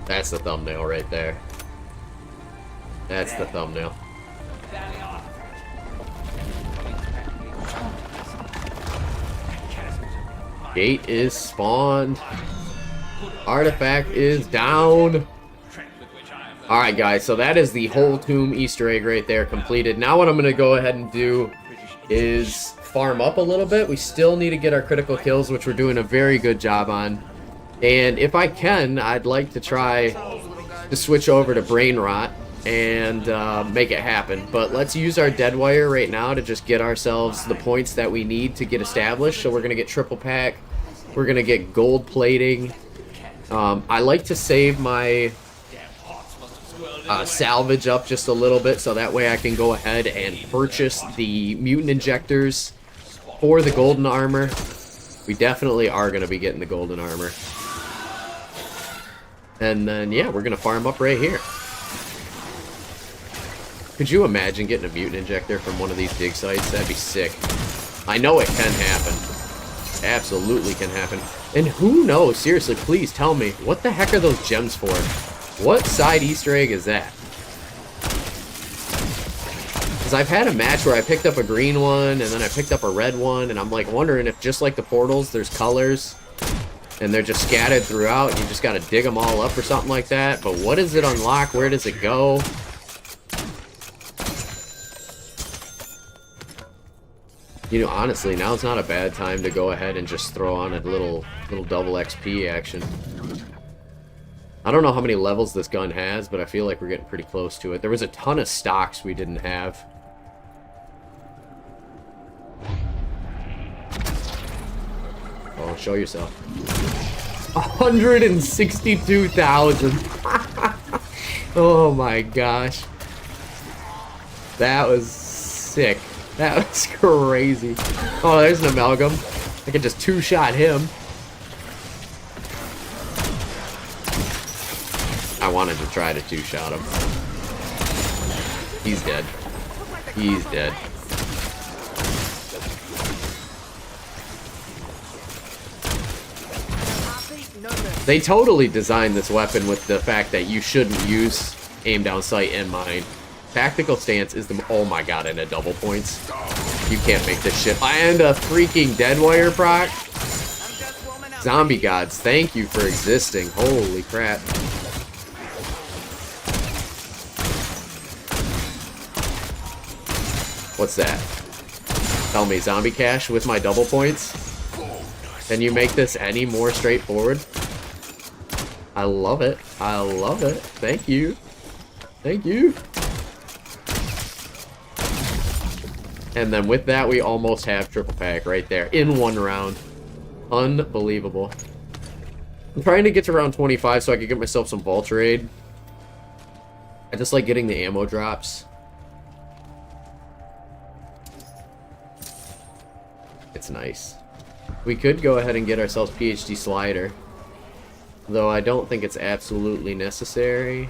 That's the thumbnail right there. That's the thumbnail. Gate is spawned. Artifact is down. Alright guys, so that is the whole tomb Easter egg right there completed. Now what I'm going to go ahead and do is farm up a little bit. We still need to get our critical kills, which we're doing a very good job on. And if I can, I'd like to try to switch over to Brain Rot and make it happen. But let's use our Dead Wire right now to just get ourselves the points that we need to get established. So we're going to get triple pack. We're going to get gold plating. I like to save my salvage up just a little bit so that way I can go ahead and purchase the mutant injectors for the golden armor. We definitely are going to be getting the golden armor. And then, yeah, we're going to farm up right here. Could you imagine getting a mutant injector from one of these dig sites? That'd be sick. I know it can happen. Absolutely can happen. And who knows? Seriously, please tell me. What the heck are those gems for? What side Easter egg is that? Because I've had a match where I picked up a green one, and then I picked up a red one, and I'm like wondering if just like the portals, there's colors. And they're just scattered throughout, and you just gotta dig them all up or something like that. But what does it unlock? Where does it go? You know, honestly, now's not a bad time to go ahead and just throw on a little double XP action. I don't know how many levels this gun has, but I feel like we're getting pretty close to it. There was a ton of stocks we didn't have. Oh, show yourself. 162,000. Oh my gosh. That was sick. That was crazy. Oh, there's an amalgam. I could just two-shot him. gonna try to two-shot him. He's dead. He's dead. They totally designed this weapon with the fact that you shouldn't use aim down sight in mind. Tactical stance is the... Oh my god, and a double points. You can't make this shit. And a freaking dead wire proc. Zombie gods, thank you for existing. Holy crap. What's that? Tell me, zombie cash with my double points? Can you make this any more straightforward? I love it. I love it. Thank you. Thank you. And then with that, we almost have triple pack right there in one round. Unbelievable. I'm trying to get to round 25 so I can get myself some Vulture Aid. I just like getting the ammo drops. It's nice. We could go ahead and get ourselves PhD Slider, though I don't think it's absolutely necessary.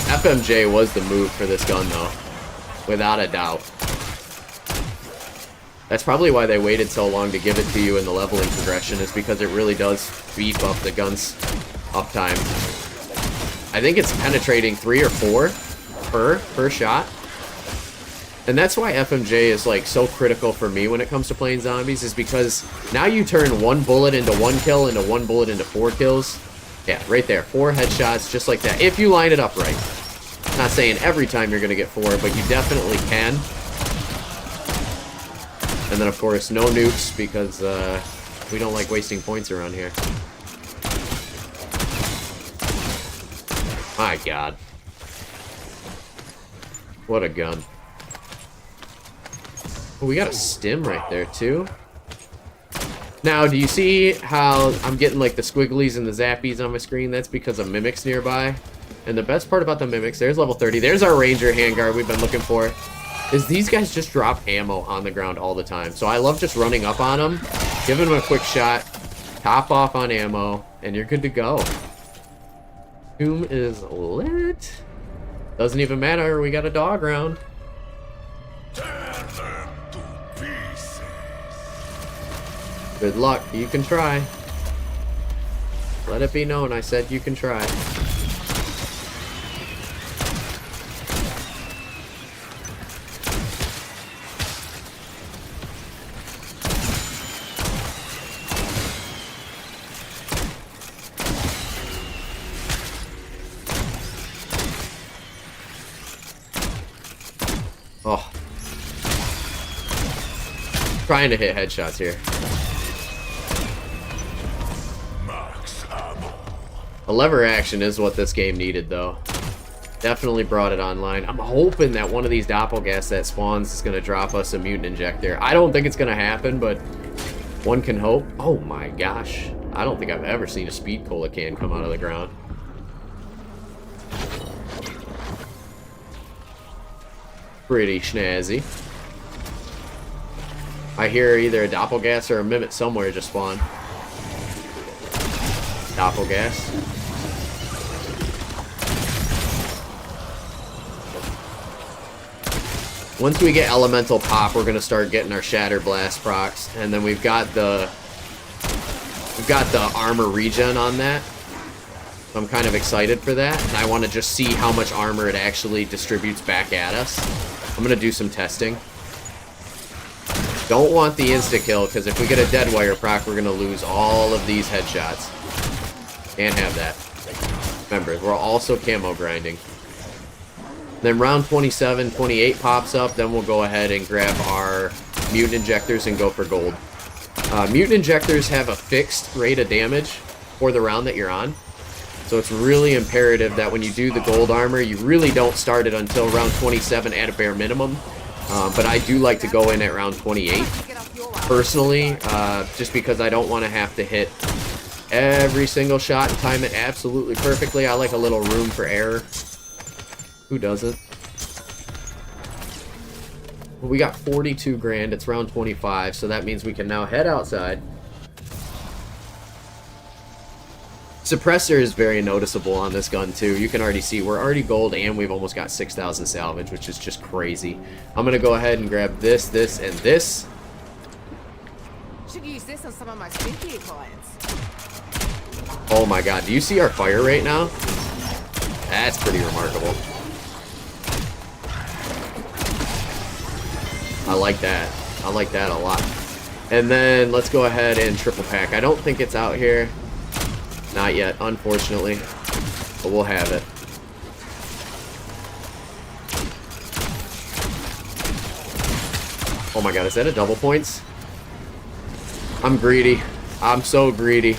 FMJ was the move for this gun, though, without a doubt. That's probably why they waited so long to give it to you in the leveling progression, is because it really does beef up the gun's uptime. I think it's penetrating 3 or 4 per shot. And that's why FMJ is like so critical for me when it comes to playing zombies, is because now you turn 1 bullet into 1 kill, into 1 bullet into 4 kills. Yeah, right there. 4 headshots, just like that, if you line it up right. Not saying every time you're going to get 4, but you definitely can. And then, of course, no nukes, because we don't like wasting points around here. My god. What a gun. Oh, we got a stim right there, too. Now, do you see how I'm getting, like, the squigglies and the zappies on my screen? That's because of mimics nearby. And the best part about the mimics, there's level 30. There's our ranger handguard we've been looking for. Is these guys just drop ammo on the ground all the time. So I love just running up on them, giving them a quick shot, top off on ammo, and you're good to go. Tomb is lit. Doesn't even matter, we got a dog round. Good luck, you can try. Let it be known, I said you can try. Oh. Trying to hit headshots here. A lever action is what this game needed, though. Definitely brought it online. I'm hoping that one of these doppelgas that spawns is going to drop us a mutant injector. I don't think it's going to happen, but one can hope. Oh my gosh. I don't think I've ever seen a speed cola can come out of the ground. Pretty snazzy. I hear either a doppelgas or a mimic somewhere just spawn. Doppelgas. Once we get elemental pop, we're gonna start getting our shatter blast procs, and then we've got the armor regen on that. So I'm kind of excited for that, and I want to just see how much armor it actually distributes back at us. I'm gonna do some testing. Don't want the insta kill, because if we get a dead wire proc, we're gonna lose all of these headshots. Can't have that. Remember, we're also camo grinding. Then round 27, 28 pops up, then we'll go ahead and grab our mutant injectors and go for gold. Mutant injectors have a fixed rate of damage for the round that you're on. So it's really imperative that when you do the gold armor, you really don't start it until round 27 at a bare minimum. But I do like to go in at round 28, personally, just because I don't want to have to hit every single shot and time it absolutely perfectly. I like a little room for error. Who doesn't? Well, we got 42 grand. It's round 25, so that means we can now head outside, Suppressor is very noticeable on this gun too. You can already see we're already gold and we've almost got 6,000 salvage, which is just crazy. I'm gonna go ahead and grab this, this, and this. Should use this on some of my stinkier clients. Oh my god, do you see our fire rate now? That's pretty remarkable. I like that. I like that a lot. And then let's go ahead and triple pack. I don't think it's out here. Not yet, unfortunately. But we'll have it. Oh my god, is that a double points? I'm greedy. I'm so greedy.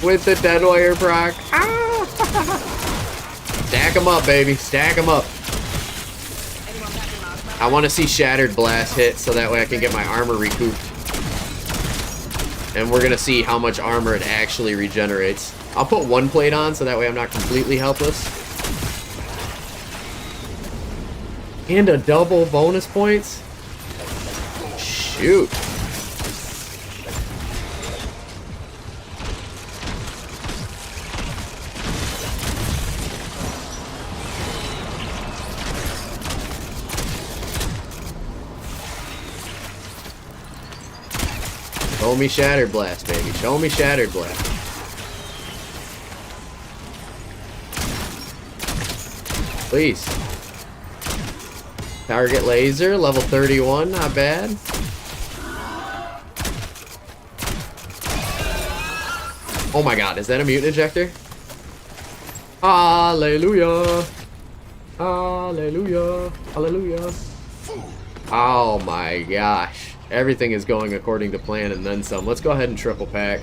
With the dead wire proc. Ah! Stack them up, baby. Stack them up. I want to see Shattered Blast hit so that way I can get my armor recouped. And we're going to see how much armor it actually regenerates. I'll put one plate on so that way I'm not completely helpless. And a double bonus points. Shoot. Show me Shattered Blast, baby. Show me Shattered Blast. Please. Target laser, level 31, not bad. Oh my god, is that a mutant ejector? Hallelujah. Hallelujah. Hallelujah. Oh my gosh. Everything is going according to plan and then some. Let's go ahead and triple pack.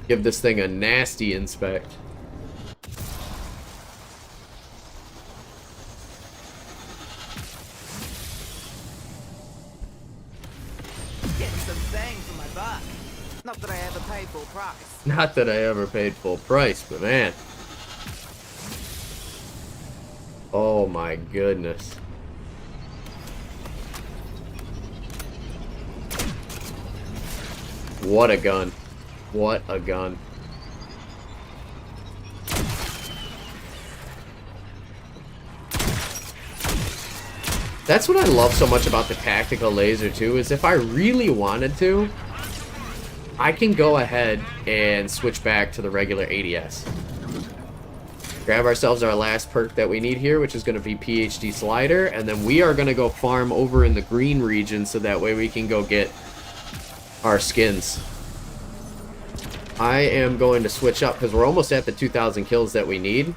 Give this thing a nasty inspect. Getting some bang for my buck. Not that I ever paid full price. Not that I ever paid full price, but man. Oh my goodness. What a gun. What a gun. That's what I love so much about the tactical laser too, is if I really wanted to, I can go ahead and switch back to the regular ADS. Grab ourselves our last perk that we need here, which is going to be PhD Slider, and then we are going to go farm over in the green region so that way we can go get our skins. I am going to switch up because we're almost at the 2,000 kills that we need.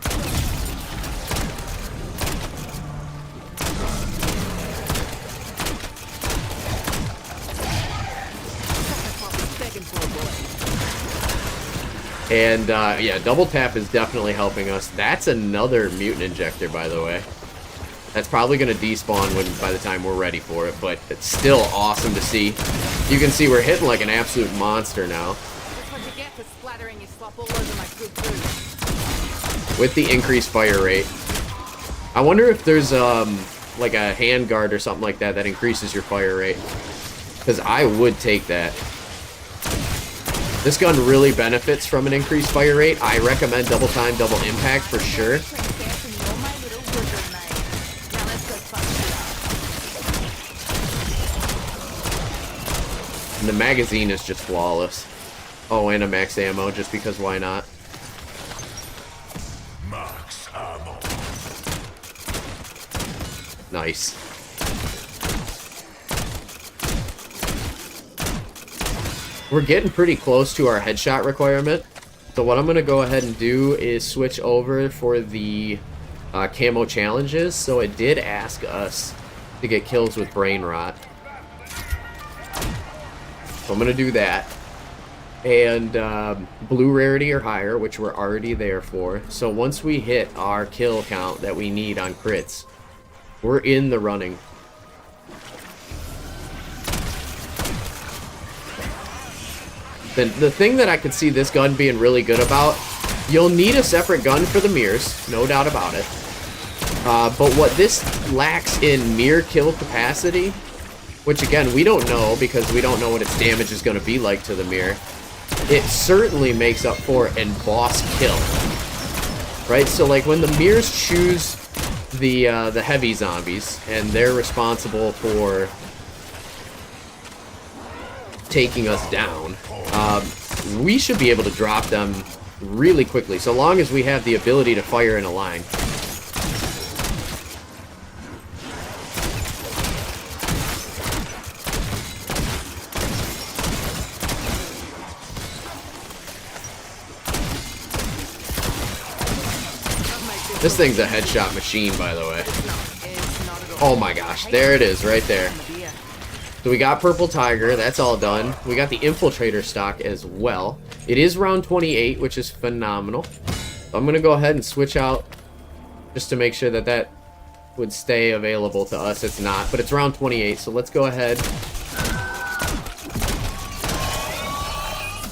And yeah, double tap is definitely helping us. That's another mutant injector, by the way. That's probably going to despawn by the time we're ready for it, but it's still awesome to see. You can see we're hitting like an absolute monster now. That's what you get for splattering your slop all over my good food. With the increased fire rate. I wonder if there's like a hand guard or something like that that increases your fire rate. Because I would take that. This gun really benefits from an increased fire rate. I recommend double time, double impact for sure. And the magazine is just flawless. Oh, and a max ammo, just because why not? Max ammo. Nice. We're getting pretty close to our headshot requirement. So what I'm going to go ahead and do is switch over for the camo challenges. So it did ask us to get kills with brain rot. So I'm going to do that. And blue rarity or higher, which we're already there for. So once we hit our kill count that we need on crits, we're in the running. The thing that I could see this gun being really good about, you'll need a separate gun for the mirrors, no doubt about it. But what this lacks in mirror kill capacity which again, we don't know because we don't know what its damage is going to be like to the mirror, it certainly makes up for an boss kill. Right? So like when the mirrors choose the heavy zombies and they're responsible for taking us down, we should be able to drop them really quickly, so long as we have the ability to fire in a line. This thing's a headshot machine, by the way. Oh my gosh, there it is, right there. So we got Purple Tiger, that's all done. We got the Infiltrator stock as well. It is round 28, which is phenomenal. So I'm going to go ahead and switch out just to make sure that that would stay available to us. It's not, but it's round 28, so let's go ahead.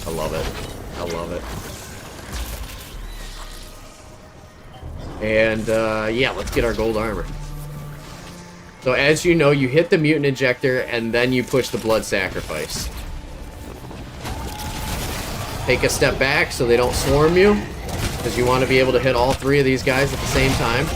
I love it. I love it. And yeah, let's get our gold armor. So as you know, you hit the mutant injector and then you push the blood sacrifice. Take a step back so they don't swarm you, because you want to be able to hit all three of these guys at the same time.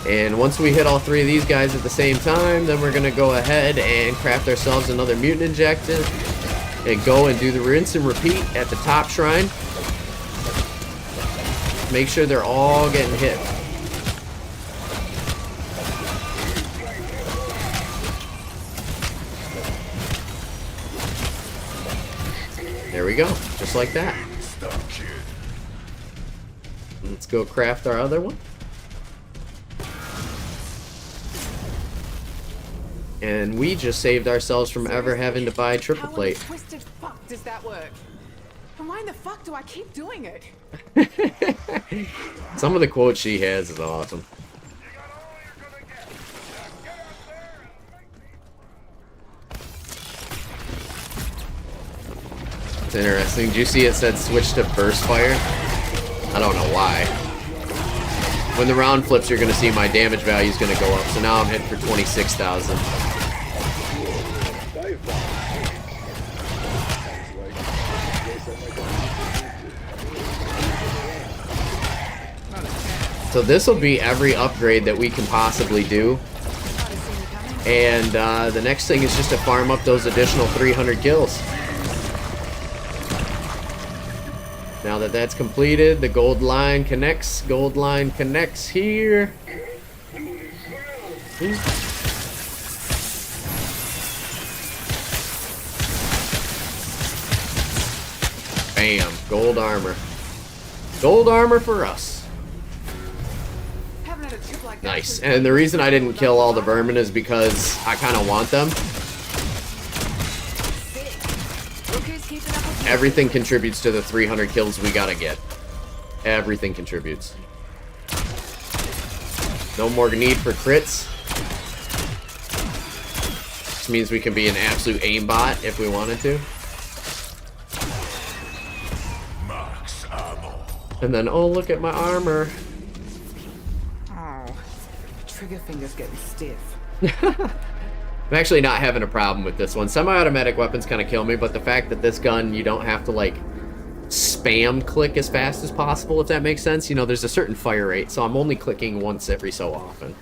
And once we hit all three of these guys at the same time, then we're going to go ahead and craft ourselves another mutant injector and go and do the rinse and repeat at the top shrine. Make sure they're all getting hit. There we go, just like that. Let's go craft our other one. And we just saved ourselves from ever having to buy triple plate. How in the twisted fuck does that work? And why in the fuck do I keep doing it? Some of the quotes she has is awesome. It's interesting. Did you see it said switch to burst fire? I don't know why. When the round flips, you're going to see my damage value is going to go up. So now I'm hitting for 26,000. So this will be every upgrade that we can possibly do. And the next thing is just to farm up those additional 300 kills. Now that that's completed, the gold line connects. Gold line connects here. Bam, gold armor. Gold armor for us. Nice. And the reason I didn't kill all the vermin is because I kind of want them. Everything contributes to the 300 kills we gotta get. Everything contributes. No more need for crits. This means we can be an absolute aimbot if we wanted to. And then, oh, look at my armor. Oh, trigger finger's getting stiff. I'm actually not having a problem with this one. Semi-automatic weapons kind of kill me, but the fact that this gun, you don't have to, like, spam click as fast as possible, if that makes sense. You know, there's a certain fire rate, so I'm only clicking once every so often.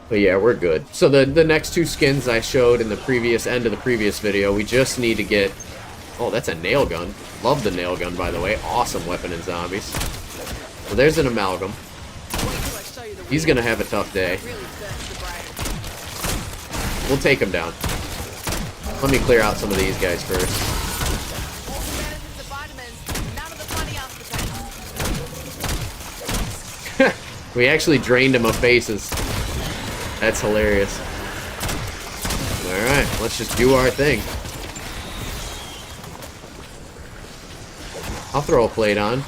But yeah, we're good. So the next two skins I showed in the previous end of the previous video, we just need to get... Oh, that's a nail gun. Love the nail gun, by the way. Awesome weapon in zombies. So there's an amalgam. He's gonna have a tough day. We'll take him down. Let me clear out some of these guys first. We actually drained him of faces. That's hilarious. Alright, let's just do our thing. I'll throw a plate on.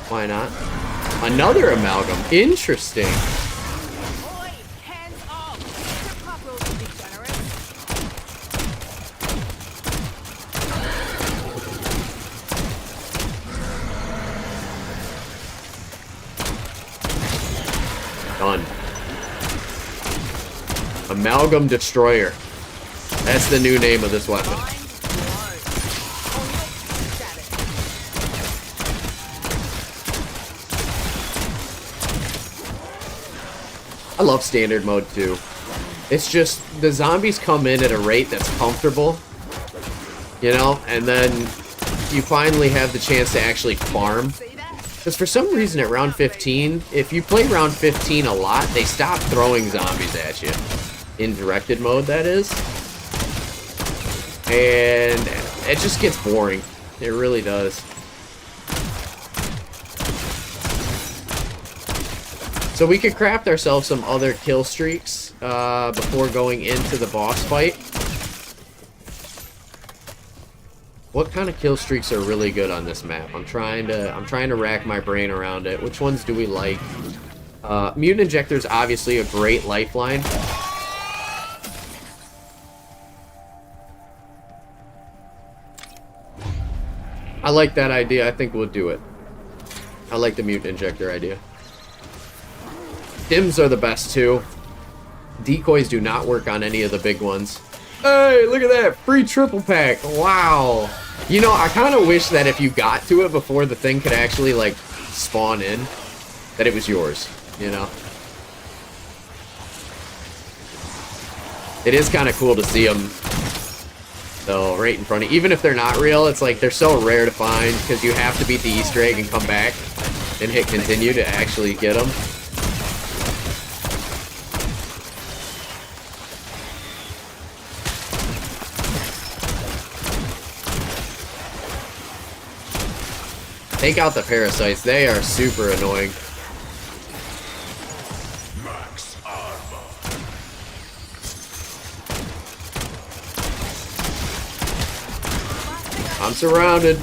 Why not? Another amalgam. Interesting. ton. Amalgam Destroyer. That's the new name of this weapon. I love standard mode too. It's just the zombies come in at a rate that's comfortable, you know, and then you finally have the chance to actually farm. Because for some reason at round 15, if you play round 15 a lot, they stop throwing zombies at you. In directed mode, that is. And it just gets boring. It really does. So we could craft ourselves some other kill streaks before going into the boss fight. What kind of kill streaks are really good on this map? I'm trying to rack my brain around it. Which ones do we like? Mutant Injector is obviously a great lifeline. I like that idea. I think we'll do it. I like the Mutant Injector idea. Dims are the best too. Decoys do not work on any of the big ones. Hey, look at that! Free triple pack! Wow! You know, I kind of wish that if you got to it before the thing could actually, like, spawn in, that it was yours, you know? It is kind of cool to see them, though, right in front of you. Even if they're not real, it's like they're so rare to find because you have to beat the Easter egg and come back and hit continue to actually get them. Take out the parasites. They are super annoying. Max armor. I'm surrounded.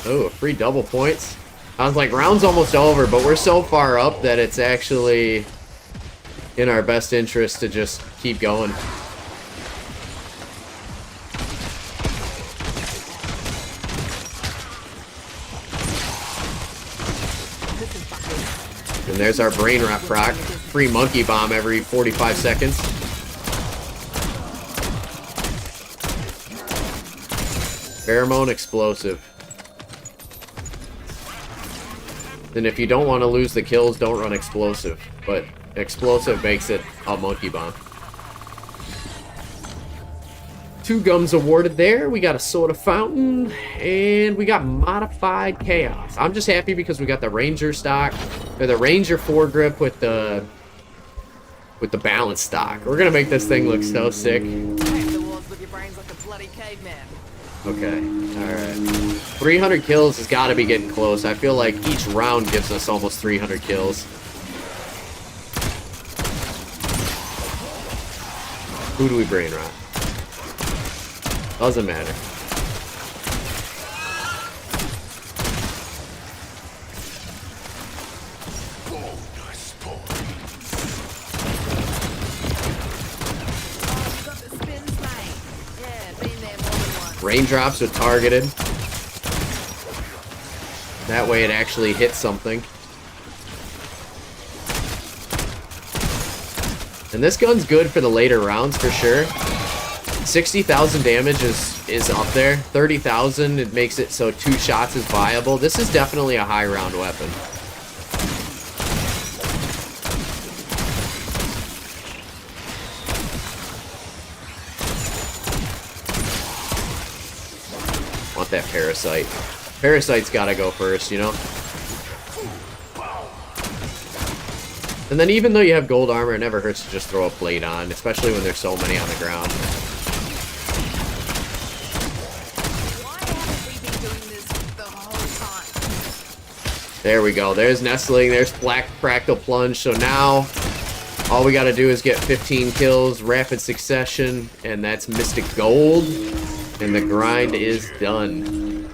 Oh, free double points. I was like, round's almost over, but we're so far up that it's actually in our best interest to just keep going. And there's our brain rot proc. Free monkey bomb every 45 seconds. Pheromone explosive. Then if you don't want to lose the kills, don't run explosive. But explosive makes it a monkey bomb. 2 gums awarded there. We got a soda fountain. And we got modified chaos. I'm just happy because we got the ranger stock. Or the ranger foregrip with the balance stock. We're gonna make this thing look so sick. Okay, alright. 300 kills has got to be getting close. I feel like each round gives us almost 300 kills. Who do we brain rot? Doesn't matter. Raindrops are targeted. That way it actually hits something. And this gun's good for the later rounds for sure. 60,000 damage is up there. 30,000, it makes it so 2 shots is viable. This is definitely a high round weapon. Want that parasite. Parasite's gotta go first, you know? And then even though you have gold armor, it never hurts to just throw a plate on, especially when there's so many on the ground. Why haven't we been doing this the whole time? There we go. There's Nestling. There's Black Fractal Plunge. So now all we gotta do is get 15 kills, rapid succession, and that's Mystic Gold. And the grind is done.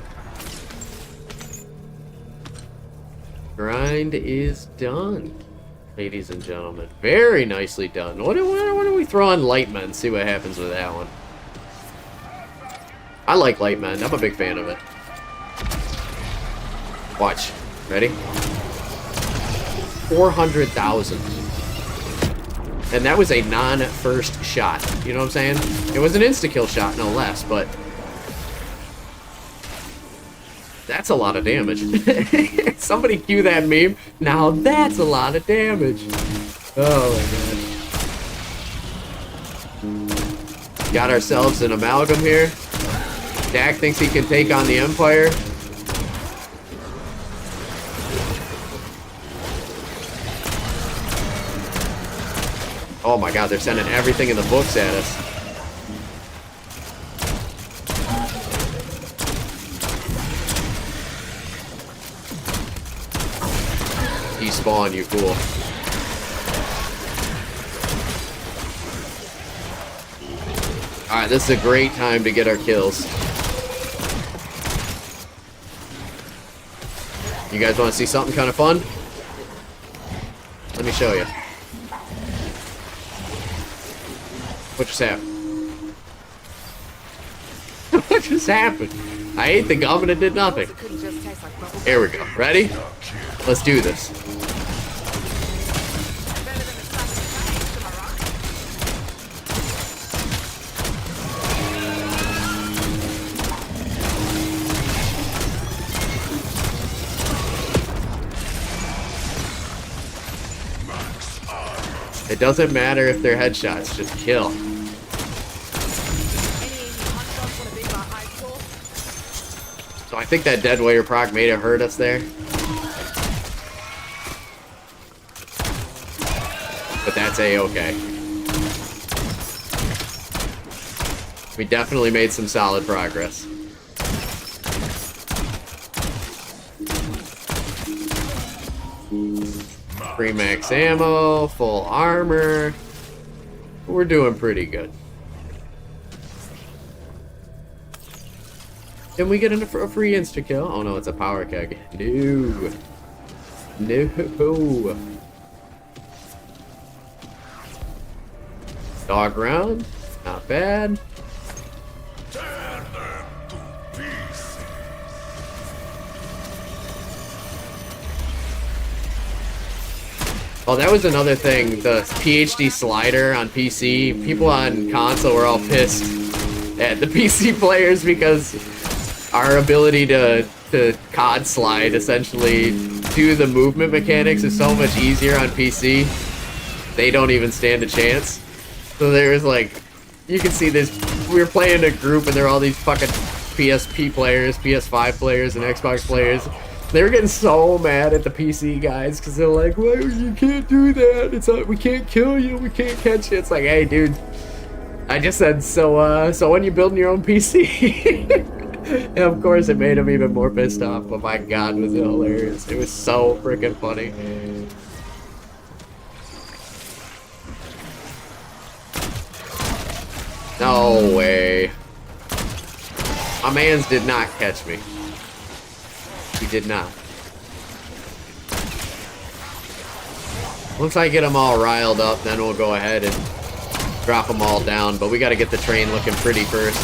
Grind is done. Ladies and gentlemen, very nicely done. What do we throw on light men? See what happens with that one. I like light men. I'm a big fan of it. Watch. Ready? 400,000. And that was a non-first shot. You know what I'm saying? It was an insta-kill shot, no less, but that's a lot of damage. Somebody cue that meme. Now that's a lot of damage. Oh my god. Got ourselves an amalgam here. Dak thinks he can take on the Empire. Oh my god, they're sending everything in the books at us. Despawn, you fool. Alright, this is a great time to get our kills. You guys want to see something kind of fun? Let me show you. What just happened? What just happened? I ate the gum and it did nothing. Here we go. Ready? Let's do this. It doesn't matter if they're headshots, just kill. So I think that dead warrior proc may have hurt us there. But that's a-okay. We definitely made some solid progress. Free max ammo, full armor. We're doing pretty good. Can we get a free insta-kill? Oh no, it's a power keg. No. No. Dog round. Not bad. Oh, that was another thing. The PhD slider on PC. People on console were all pissed at the PC players because our ability to COD slide, essentially do the movement mechanics, is so much easier on PC. They don't even stand a chance. So there was like, you can see this. We were playing a group and there are all these fucking PSP players, PS5 players, and Xbox players. They were getting so mad at the PC guys because they're like, "Well, you can't do that. It's we can't kill you. We can't catch you." It's like, hey, dude, I just said so. So when you building your own PC, and of course it made them even more pissed off. But my God, was it hilarious? It was so freaking funny. No way. My mans did not catch me. He did not. Once I get them all riled up, then we'll go ahead and drop them all down. But we got to get the train looking pretty first.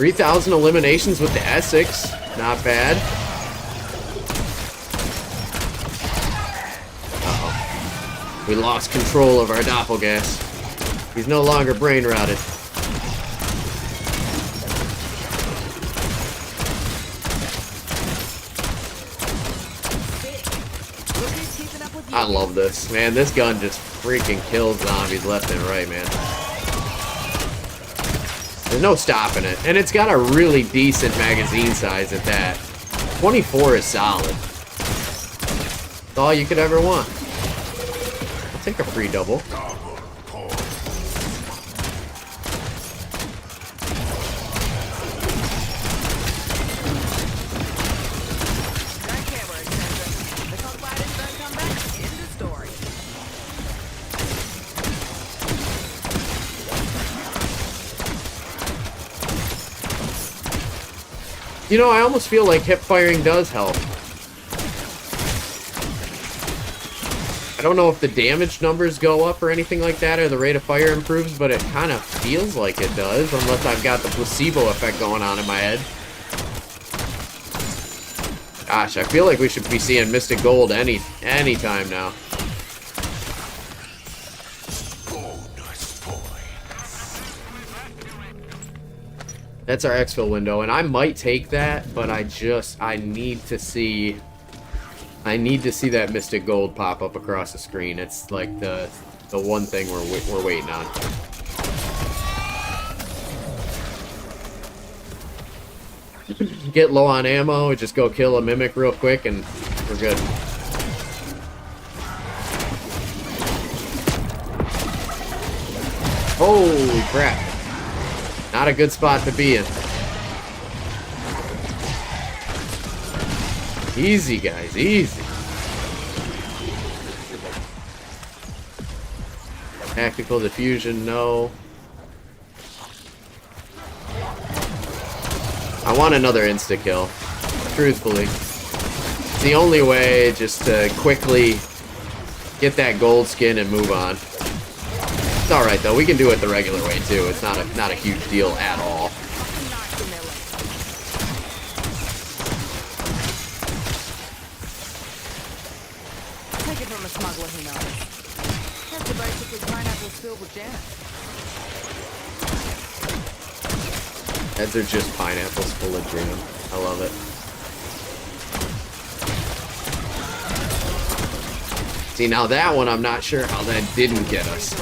3,000 eliminations with the Essex. Not bad. Uh-oh. We lost control of our doppelgas. He's no longer brain rotted. I love this. Man, this gun just freaking kills zombies left and right, man. There's no stopping it. And it's got a really decent magazine size at that. 24 is solid. That's all you could ever want. I'll take a free double. You know, I almost feel like hip firing does help. I don't know if the damage numbers go up or anything like that, or the rate of fire improves, but it kind of feels like it does, unless I've got the placebo effect going on in my head. Gosh, I feel like we should be seeing Mystic Gold any time now. That's our exfil window, and I might take that, but I need to see that Mystic Gold pop up across the screen. It's like the one thing we're waiting on. Get low on ammo, just go kill a mimic real quick, and we're good. Holy crap. Not a good spot to be in. Easy, guys, easy. Tactical diffusion, no. I want another insta-kill, truthfully. It's the only way just to quickly get that gold skin and move on. It's alright though, we can do it the regular way too. It's not a huge deal at all. Take it from a smuggler who knows. That's the basically pineapples filled with jam. Heads are just pineapples full of jam. I love it. See, now that one, I'm not sure how that didn't get us.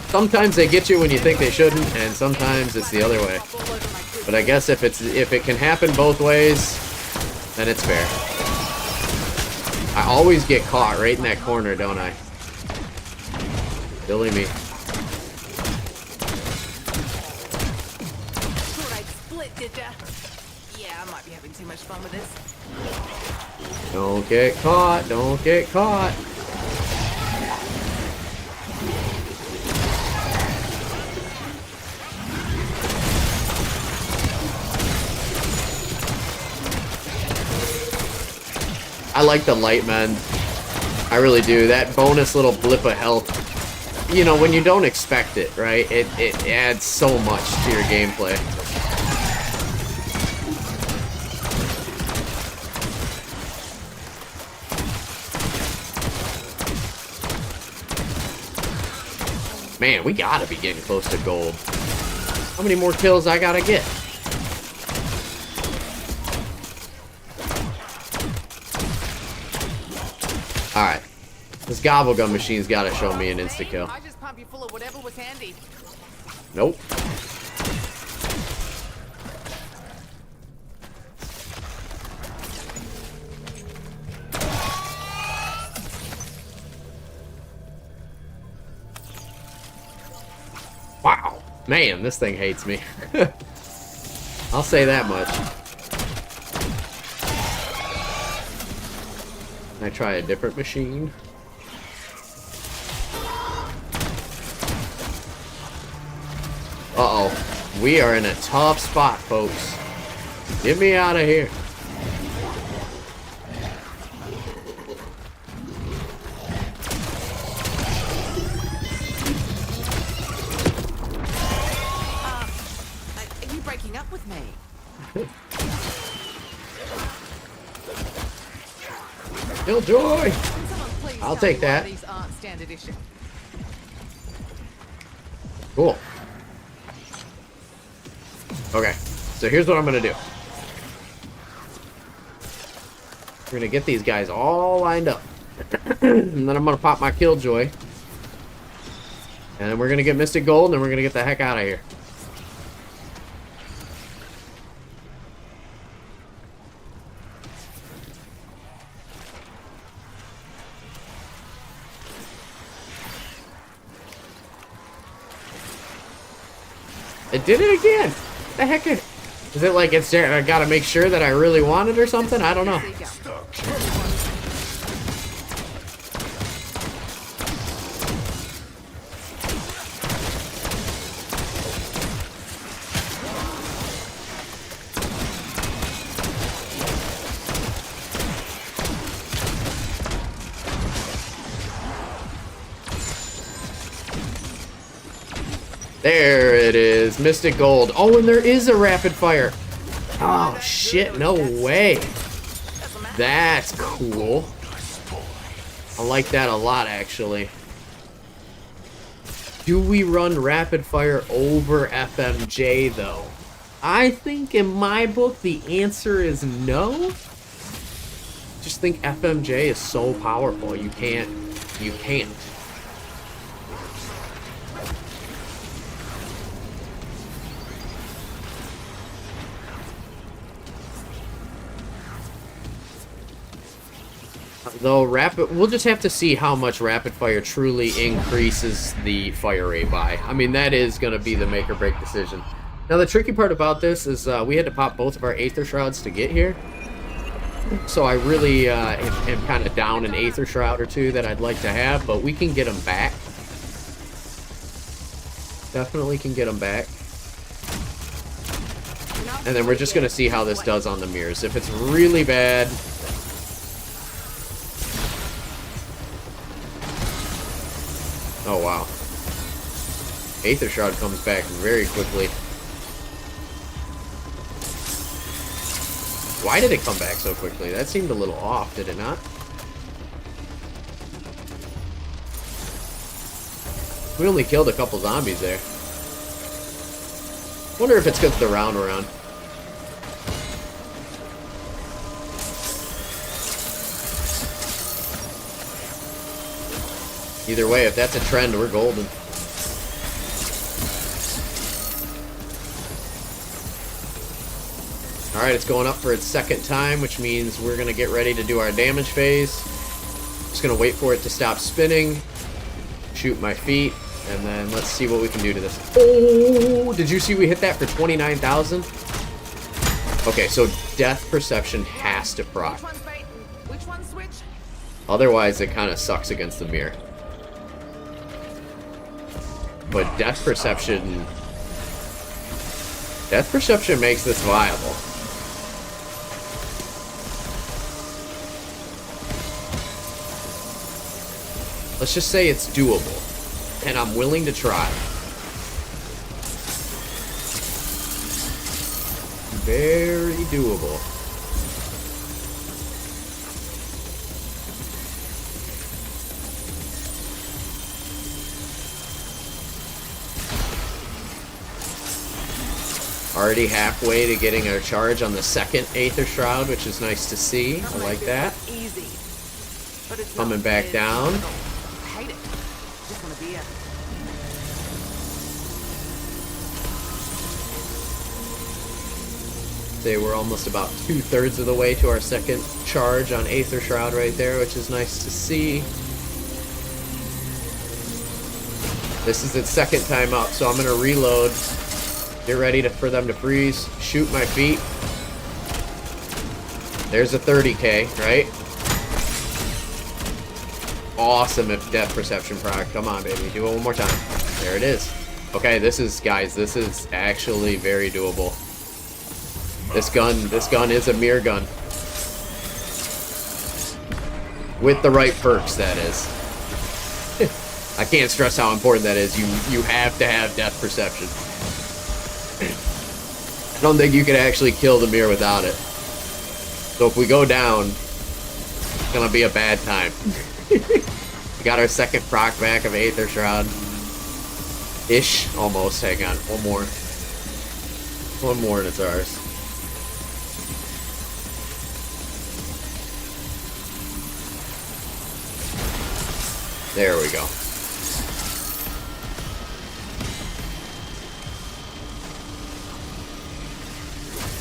Sometimes they get you when you think they shouldn't, and sometimes it's the other way. But I guess if it can happen both ways, then it's fair. I always get caught right in that corner, don't I? Silly me. Yeah, I might be having too much fun with this. Don't get caught, don't get caught. I like the light men. I really do. That bonus little blip of health, you know, when you don't expect it, right? It adds so much to your gameplay. Man, we gotta be getting close to gold. How many more kills I gotta get? Alright. This gobblegum machine's gotta show me an insta-kill. I just pump you full of whatever was handy. Nope. Wow. Man, this thing hates me. I'll say that much. Can I try a different machine? Uh-oh. We are in a tough spot, folks. Get me out of here. Are you breaking up with me? Killjoy! Someone please I'll tell take me why that. These aren't standard issue. Cool. Okay, so here's what I'm gonna do. We're gonna get these guys all lined up. And then I'm gonna pop my Killjoy. And then we're gonna get Mystic Gold, and then we're gonna get the heck out of here. It did it again! The heck is it like it's there? I gotta make sure that I really want it or something? I don't know. There you go. There it is. Mystic Gold. Oh, and there is a rapid fire. Oh, shit. No way. That's cool. I like that a lot, actually. Do we run rapid fire over FMJ, though? I think in my book, the answer is no. Just think FMJ is so powerful. You can't. Though we'll just have to see how much rapid fire truly increases the fire rate by. I mean, that is going to be the make or break decision. Now, the tricky part about this is we had to pop both of our Aether Shrouds to get here. So I really am kind of down an Aether Shroud or two that I'd like to have, but we can get them back. Definitely can get them back. And then we're just going to see how this does on the mirrors. If it's really bad... Oh, wow. Aether Shroud comes back very quickly. Why did it come back so quickly? That seemed a little off, did it not? We only killed a couple zombies there. Wonder if it's because the round around. Either way, if that's a trend, we're golden. Alright, it's going up for its second time, which means we're going to get ready to do our damage phase. Just going to wait for it to stop spinning, shoot my feet, and then let's see what we can do to this. Oh, did you see we hit that for 29,000? Okay, so Death Perception has to proc. Which one's bait? Which one's switch? Otherwise, it kind of sucks against the mirror. But Death Perception makes this viable. Let's just say it's doable, and I'm willing to try. Very doable. Already halfway to getting our charge on the second Aether Shroud, which is nice to see. I like that. Easy. But it's Coming back down. I hate it. Just want to be a... Say we're almost about 2/3 of the way to our second charge on Aether Shroud right there, which is nice to see. This is its second time up, so I'm going to reload. Get ready for them to freeze. Shoot my feet. There's a 30k, right? Awesome if Death Perception proc. Come on, baby. Do it one more time. There it is. Okay, this is, guys, this is actually very doable. This gun is a mirror gun. With the right perks, that is. I can't stress how important that is. You have to have Death Perception. I don't think you can actually kill the mirror without it. So if we go down, it's gonna be a bad time. We got our second proc back of Aether Shroud. Ish, almost. Hang on, one more. One more and it's ours. There we go.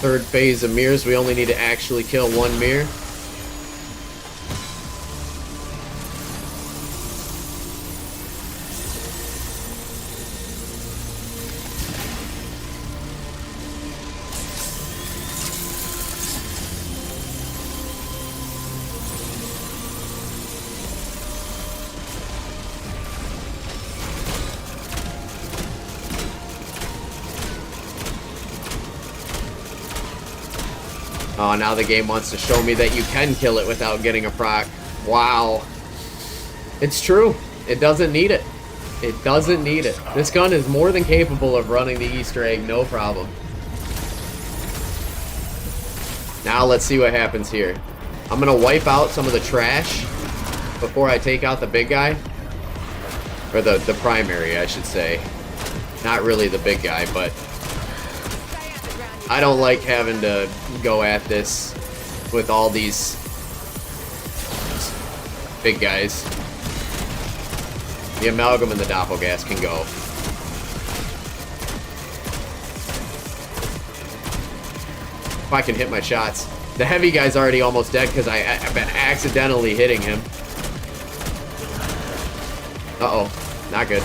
Third phase of mirrors, we only need to actually kill one mirror. Oh, now the game wants to show me that you can kill it without getting a proc. Wow. It's true. It doesn't need it. It doesn't need it. This gun is more than capable of running the Easter egg, no problem. Now let's see what happens here. I'm gonna wipe out some of the trash before I take out the big guy. Or the primary, I should say. Not really the big guy, but I don't like having to go at this with all these big guys. The amalgam and the doppelgas can go. If I can hit my shots. The heavy guy's already almost dead because I've been accidentally hitting him. Uh-oh. Not good.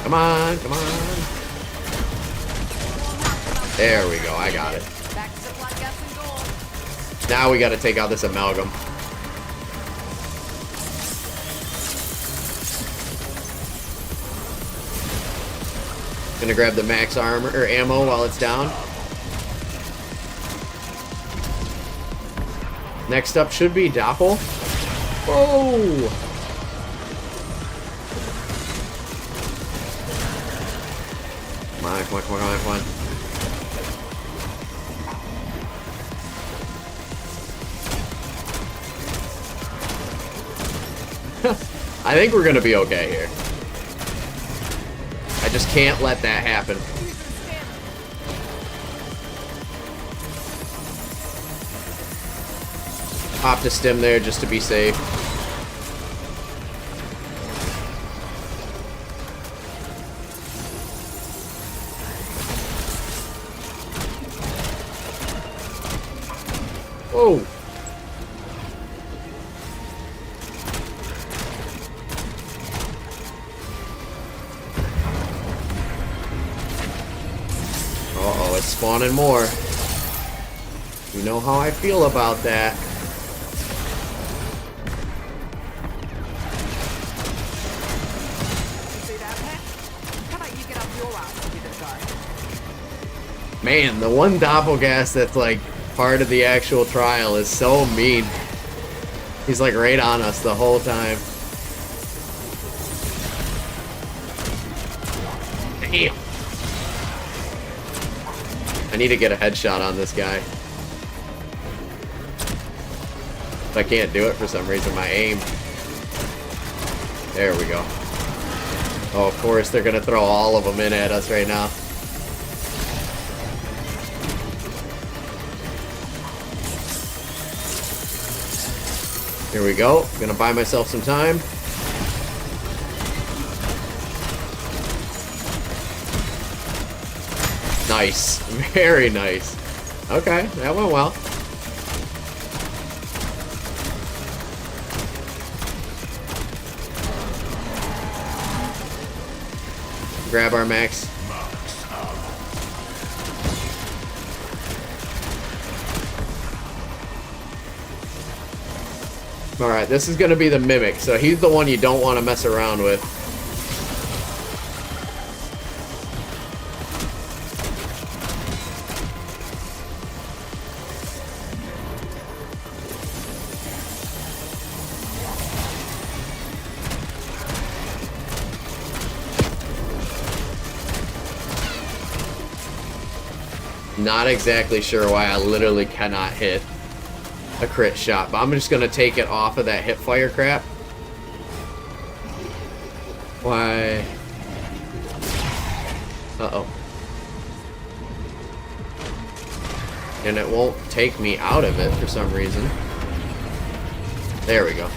Come on, come on. There we go, I got it. Now we gotta take out this amalgam. Gonna grab the max armor or ammo while it's down. Next up should be Doppel. Whoa! Come on, come on, come on, come on. I think we're gonna be okay here. I just can't let that happen. Pop the stim there just to be safe. Whoa. Uh-oh, it's spawning more. You know how I feel about that. Man, the one doppelgas that's like part of the actual trial is so mean. He's like right on us the whole time. Damn. I need to get a headshot on this guy. If I can't do it for some reason, my aim. There we go. Oh, of course, they're gonna throw all of them in at us right now. Here we go. Gonna buy myself some time. Nice. Very nice. Okay, that went well. Grab our max. Alright, this is going to be the Mimic, so he's the one you don't want to mess around with. Not exactly sure why I literally cannot hit a crit shot, but I'm just gonna take it off of that hip fire crap. Why? Uh-oh. And it won't take me out of it for some reason. There we go.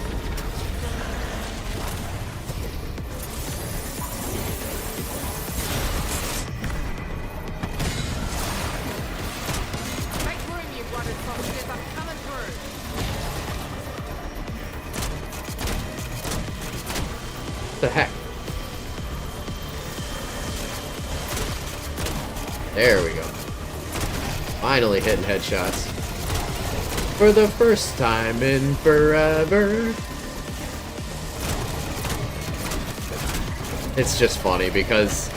The heck? There we go. Finally hitting headshots. For the first time in forever. It's just funny because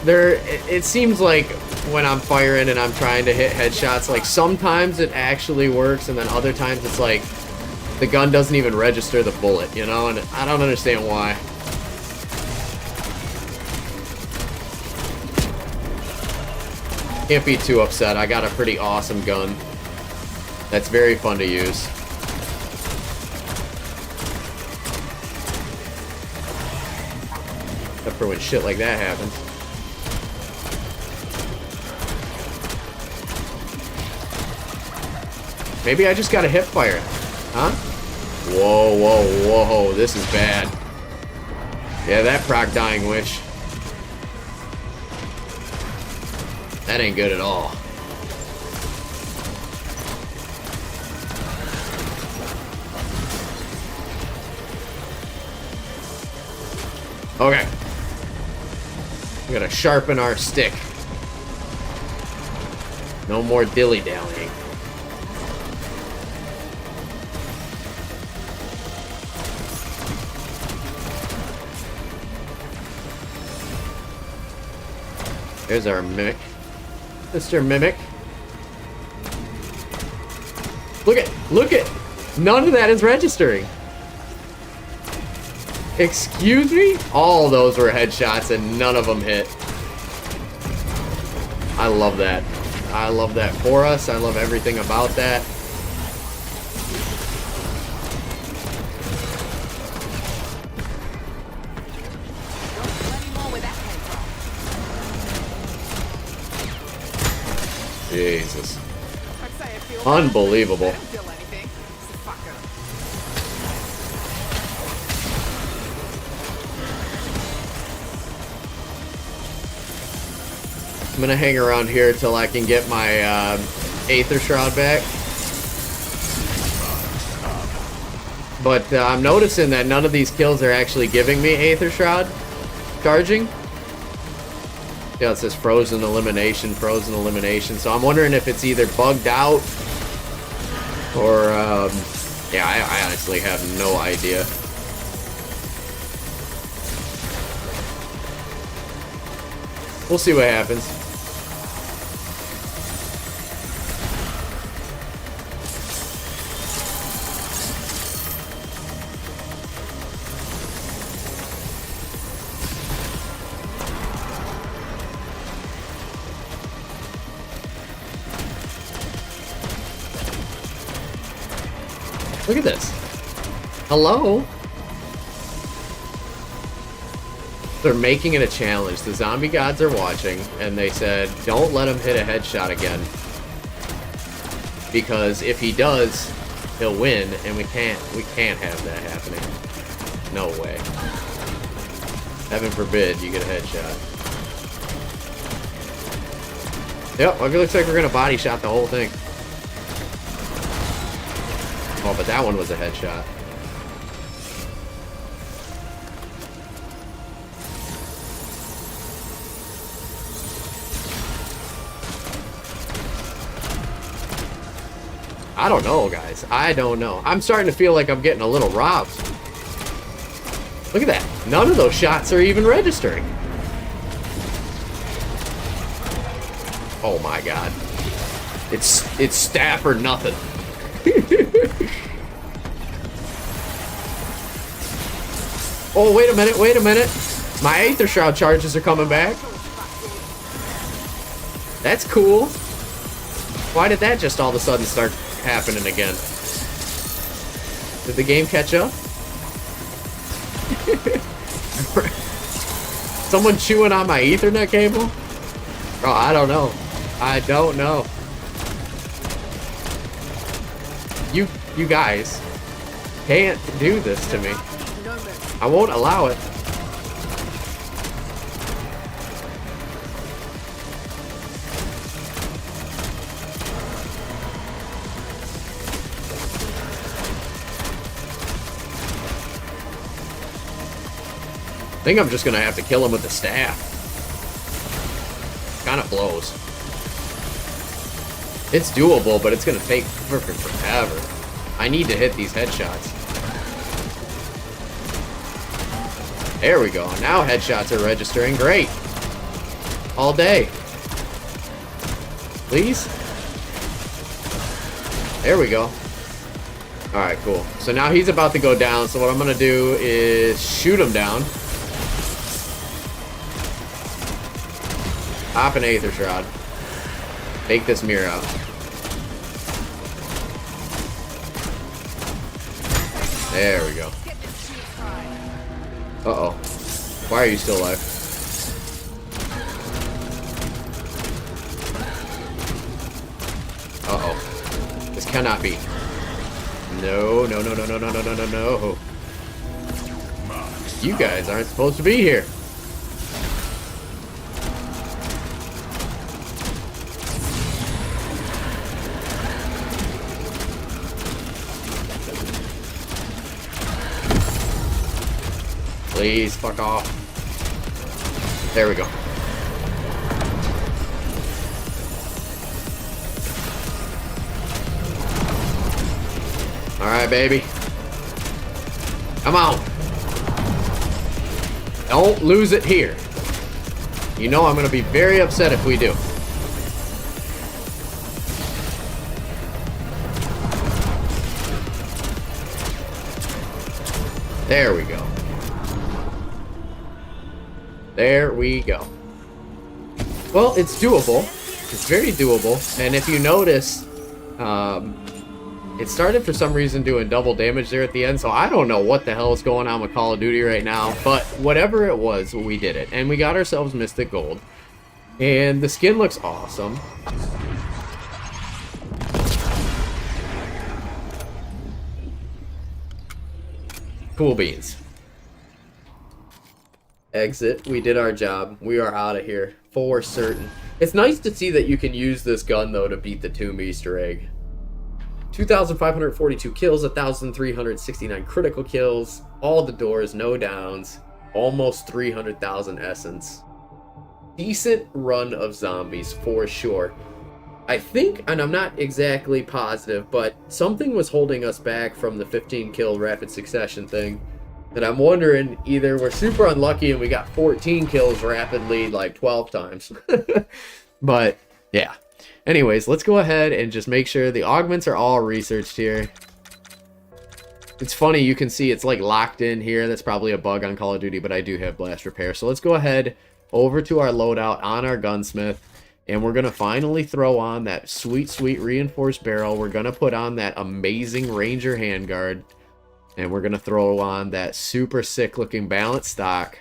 it seems like when I'm firing and I'm trying to hit headshots, like sometimes it actually works, and then other times it's like the gun doesn't even register the bullet, you know, and I don't understand why. Can't be too upset. I got a pretty awesome gun that's very fun to use. Except for when shit like that happens. Maybe I just got a hip fire. Huh? Whoa, whoa, whoa. This is bad. Yeah, that proc dying wish. That ain't good at all. Okay. We gotta sharpen our stick. No more dilly-dallying. There's our mimic. Mr. Mimic. Look it! None of that is registering. Excuse me? All those were headshots and none of them hit. I love that. I love that for us. I love everything about that. Jesus. Unbelievable. I'm gonna hang around here till I can get my Aether Shroud back. But I'm noticing that none of these kills are actually giving me Aether Shroud charging. Yeah, it says frozen elimination. So I'm wondering if it's either bugged out or, yeah, I honestly have no idea. We'll see what happens. Look at this. Hello? They're making it a challenge. The zombie gods are watching, and they said, don't let him hit a headshot again. Because if he does, he'll win, and we can't have that happening. No way. Heaven forbid you get a headshot. Yep, it looks like we're gonna body shot the whole thing. Oh, but that one was a headshot. I don't know, guys. I don't know. I'm starting to feel like I'm getting a little robbed. Look at that. None of those shots are even registering. Oh my god. It's staff or nothing. Oh, wait a minute. My Aether Shroud charges are coming back. That's cool. Why did that just all of a sudden start happening again? Did the game catch up? Someone chewing on my Ethernet cable? Oh, I don't know. I don't know. You guys can't do this to me. I won't allow it. I think I'm just gonna have to kill him with the staff. Kind of blows. It's doable, but it's gonna take freaking forever. I need to hit these headshots. There we go. Now headshots are registering. Great. all day. Please? There we go. Alright, cool. So now he's about to go down, so what I'm going to do is shoot him down. Pop an Aether Shroud. Take this mirror out. There we go. Uh-oh. Why are you still alive? Uh-oh. This cannot be. No, no, no, no, no, no, no, no, no, no. You guys aren't supposed to be here. Please, fuck off. There we go. Alright, baby. Come on. Don't lose it here. You know I'm going to be very upset if we do. There we go. There we go. Well, it's doable. It's very doable. And if you notice, it started for some reason doing double damage there at the end. So I don't know what the hell is going on with Call of Duty right now. But whatever it was, we did it. And we got ourselves Mystic Gold. And the skin looks awesome. Cool beans. Exit. We did our job. We are out of here for certain. It's nice to see that you can use this gun though to beat the Tomb Easter egg. 2,542 kills, 1,369 critical kills, all the doors, no downs, almost 300,000 essence. Decent run of zombies for sure. I think, and I'm not exactly positive, but something was holding us back from the 15 kill rapid succession thing. And I'm wondering, either we're super unlucky and we got 14 kills rapidly like 12 times. But, yeah. Anyways, let's go ahead and just make sure the augments are all researched here. It's funny, you can see it's like locked in here. That's probably a bug on Call of Duty, but I do have blast repair. So let's go ahead over to our loadout on our gunsmith. And we're going to finally throw on that sweet, sweet reinforced barrel. We're going to put on that amazing Ranger handguard. And we're going to throw on that super sick looking balanced stock.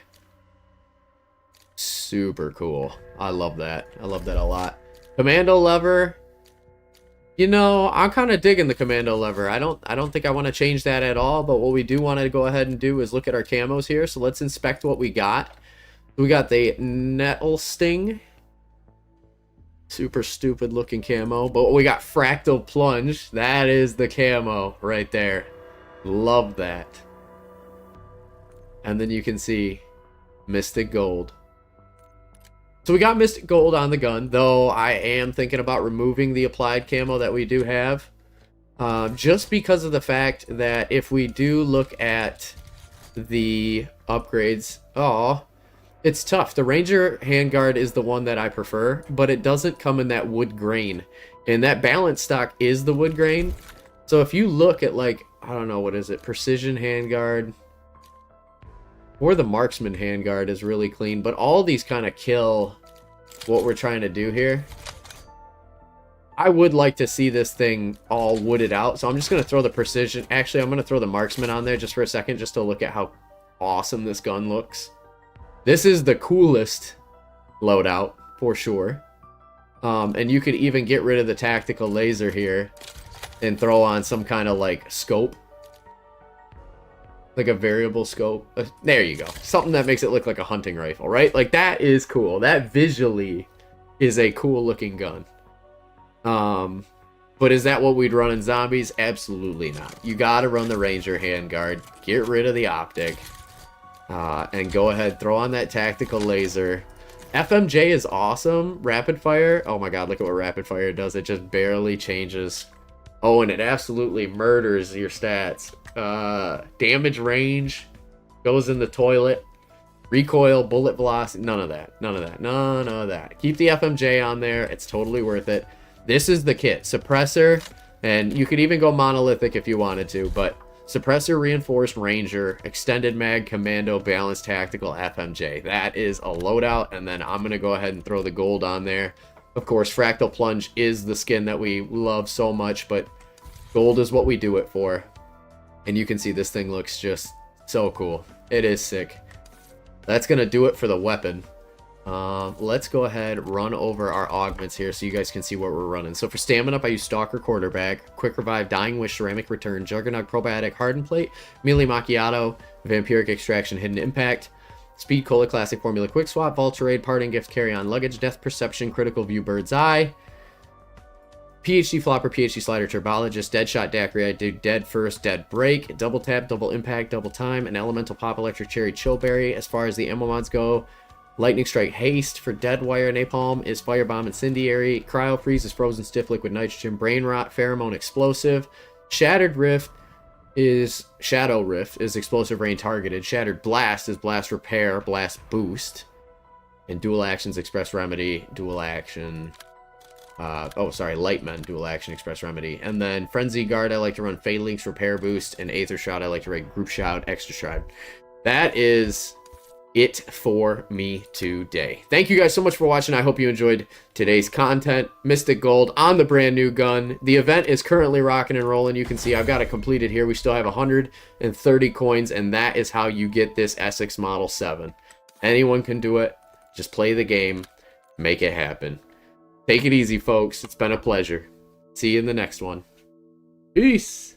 Super cool. I love that. I love that a lot. Commando lever. You know, I'm kind of digging the commando lever. I don't think I want to change that at all. But what we do want to go ahead and do is look at our camos here. So let's inspect what we got. We got the Nettle Sting. Super stupid looking camo. But we got Fractal Plunge. That is the camo right there. Love that. And then you can see Mystic Gold. So we got Mystic Gold on the gun, though I am thinking about removing the applied camo that we do have. Just because of the fact that if we do look at the upgrades, it's tough. The Ranger handguard is the one that I prefer, but it doesn't come in that wood grain. And that balance stock is the wood grain. So if you look at, like, I don't know, what is it? Precision handguard. Or the marksman handguard is really clean. But all these kind of kill what we're trying to do here. I would like to see this thing all wooded out. So I'm just going to throw the precision. Actually, I'm going to throw the marksman on there just for a second. Just to look at how awesome this gun looks. This is the coolest loadout for sure. And you could even get rid of the tactical laser here. And throw on some kind of like scope. Like a variable scope. There you go. Something that makes it look like a hunting rifle, right? Like that is cool. That visually is a cool looking gun. But is that what we'd run in zombies? Absolutely not. You gotta run the Ranger handguard. Get rid of the optic. And go ahead, throw on that tactical laser. FMJ is awesome. Rapid fire. Oh my god, look at what rapid fire does. It just barely changes. Oh, and it absolutely murders your stats. Damage range goes in the toilet. Recoil, bullet velocity, none of that. None of that. None of that. Keep the FMJ on there. It's totally worth it. This is the kit. Suppressor, and you could even go monolithic if you wanted to, but suppressor, reinforced ranger, extended mag, commando, balanced tactical, FMJ. That is a loadout, and then I'm going to go ahead and throw the gold on there. Of course, Fractal Plunge is the skin that we love so much, but gold is what we do it for. And you can see this thing looks just so cool. It is sick. That's going to do it for the weapon. Let's go ahead, run over our augments here so you guys can see what we're running. So for stamina, I use Stalker Quarterback, Quick Revive, Dying Wish, Ceramic Return, Juggernaut, Probiotic, Hardened Plate, Melee Macchiato, Vampiric Extraction, Hidden Impact, Speed Cola, Classic Formula, Quick Swap, Vulturade, Parting Gift, Carry On Luggage, Death Perception, Critical View, Bird's Eye, PhD Flopper, PhD Slider, Turbologist, Deadshot, Daiquiri, I do Dead First, Dead Break, Double Tap, Double Impact, Double Time, and Elemental Pop, Electric Cherry, Chillberry. As far as the ammo mods go, Lightning Strike Haste for Dead Wire, Napalm is Firebomb Incendiary, Cryo Freeze is Frozen Stiff Liquid Nitrogen, Brain Rot, Pheromone Explosive, Shattered Rift is Shadow Rift is Explosive Rain Targeted, Shattered Blast is Blast Repair, Blast Boost, and Dual Actions Express Remedy, Dual Action, Lightmen, Dual Action Express Remedy, and then Frenzy Guard I like to run Phalanx Repair Boost, and Aether Shot I like to run Group Shot Extra Shot. That is it for me today. Thank you guys so much for watching. I hope you enjoyed today's content. Mystic Gold on the brand new gun. The event is currently rocking and rolling. You can see I've got it completed here. We still have 130 coins, and that is how you get this Essex Model 7. Anyone can do it. Just play the game. Make it happen. Take it easy, folks. It's been a pleasure. See you in the next one. Peace.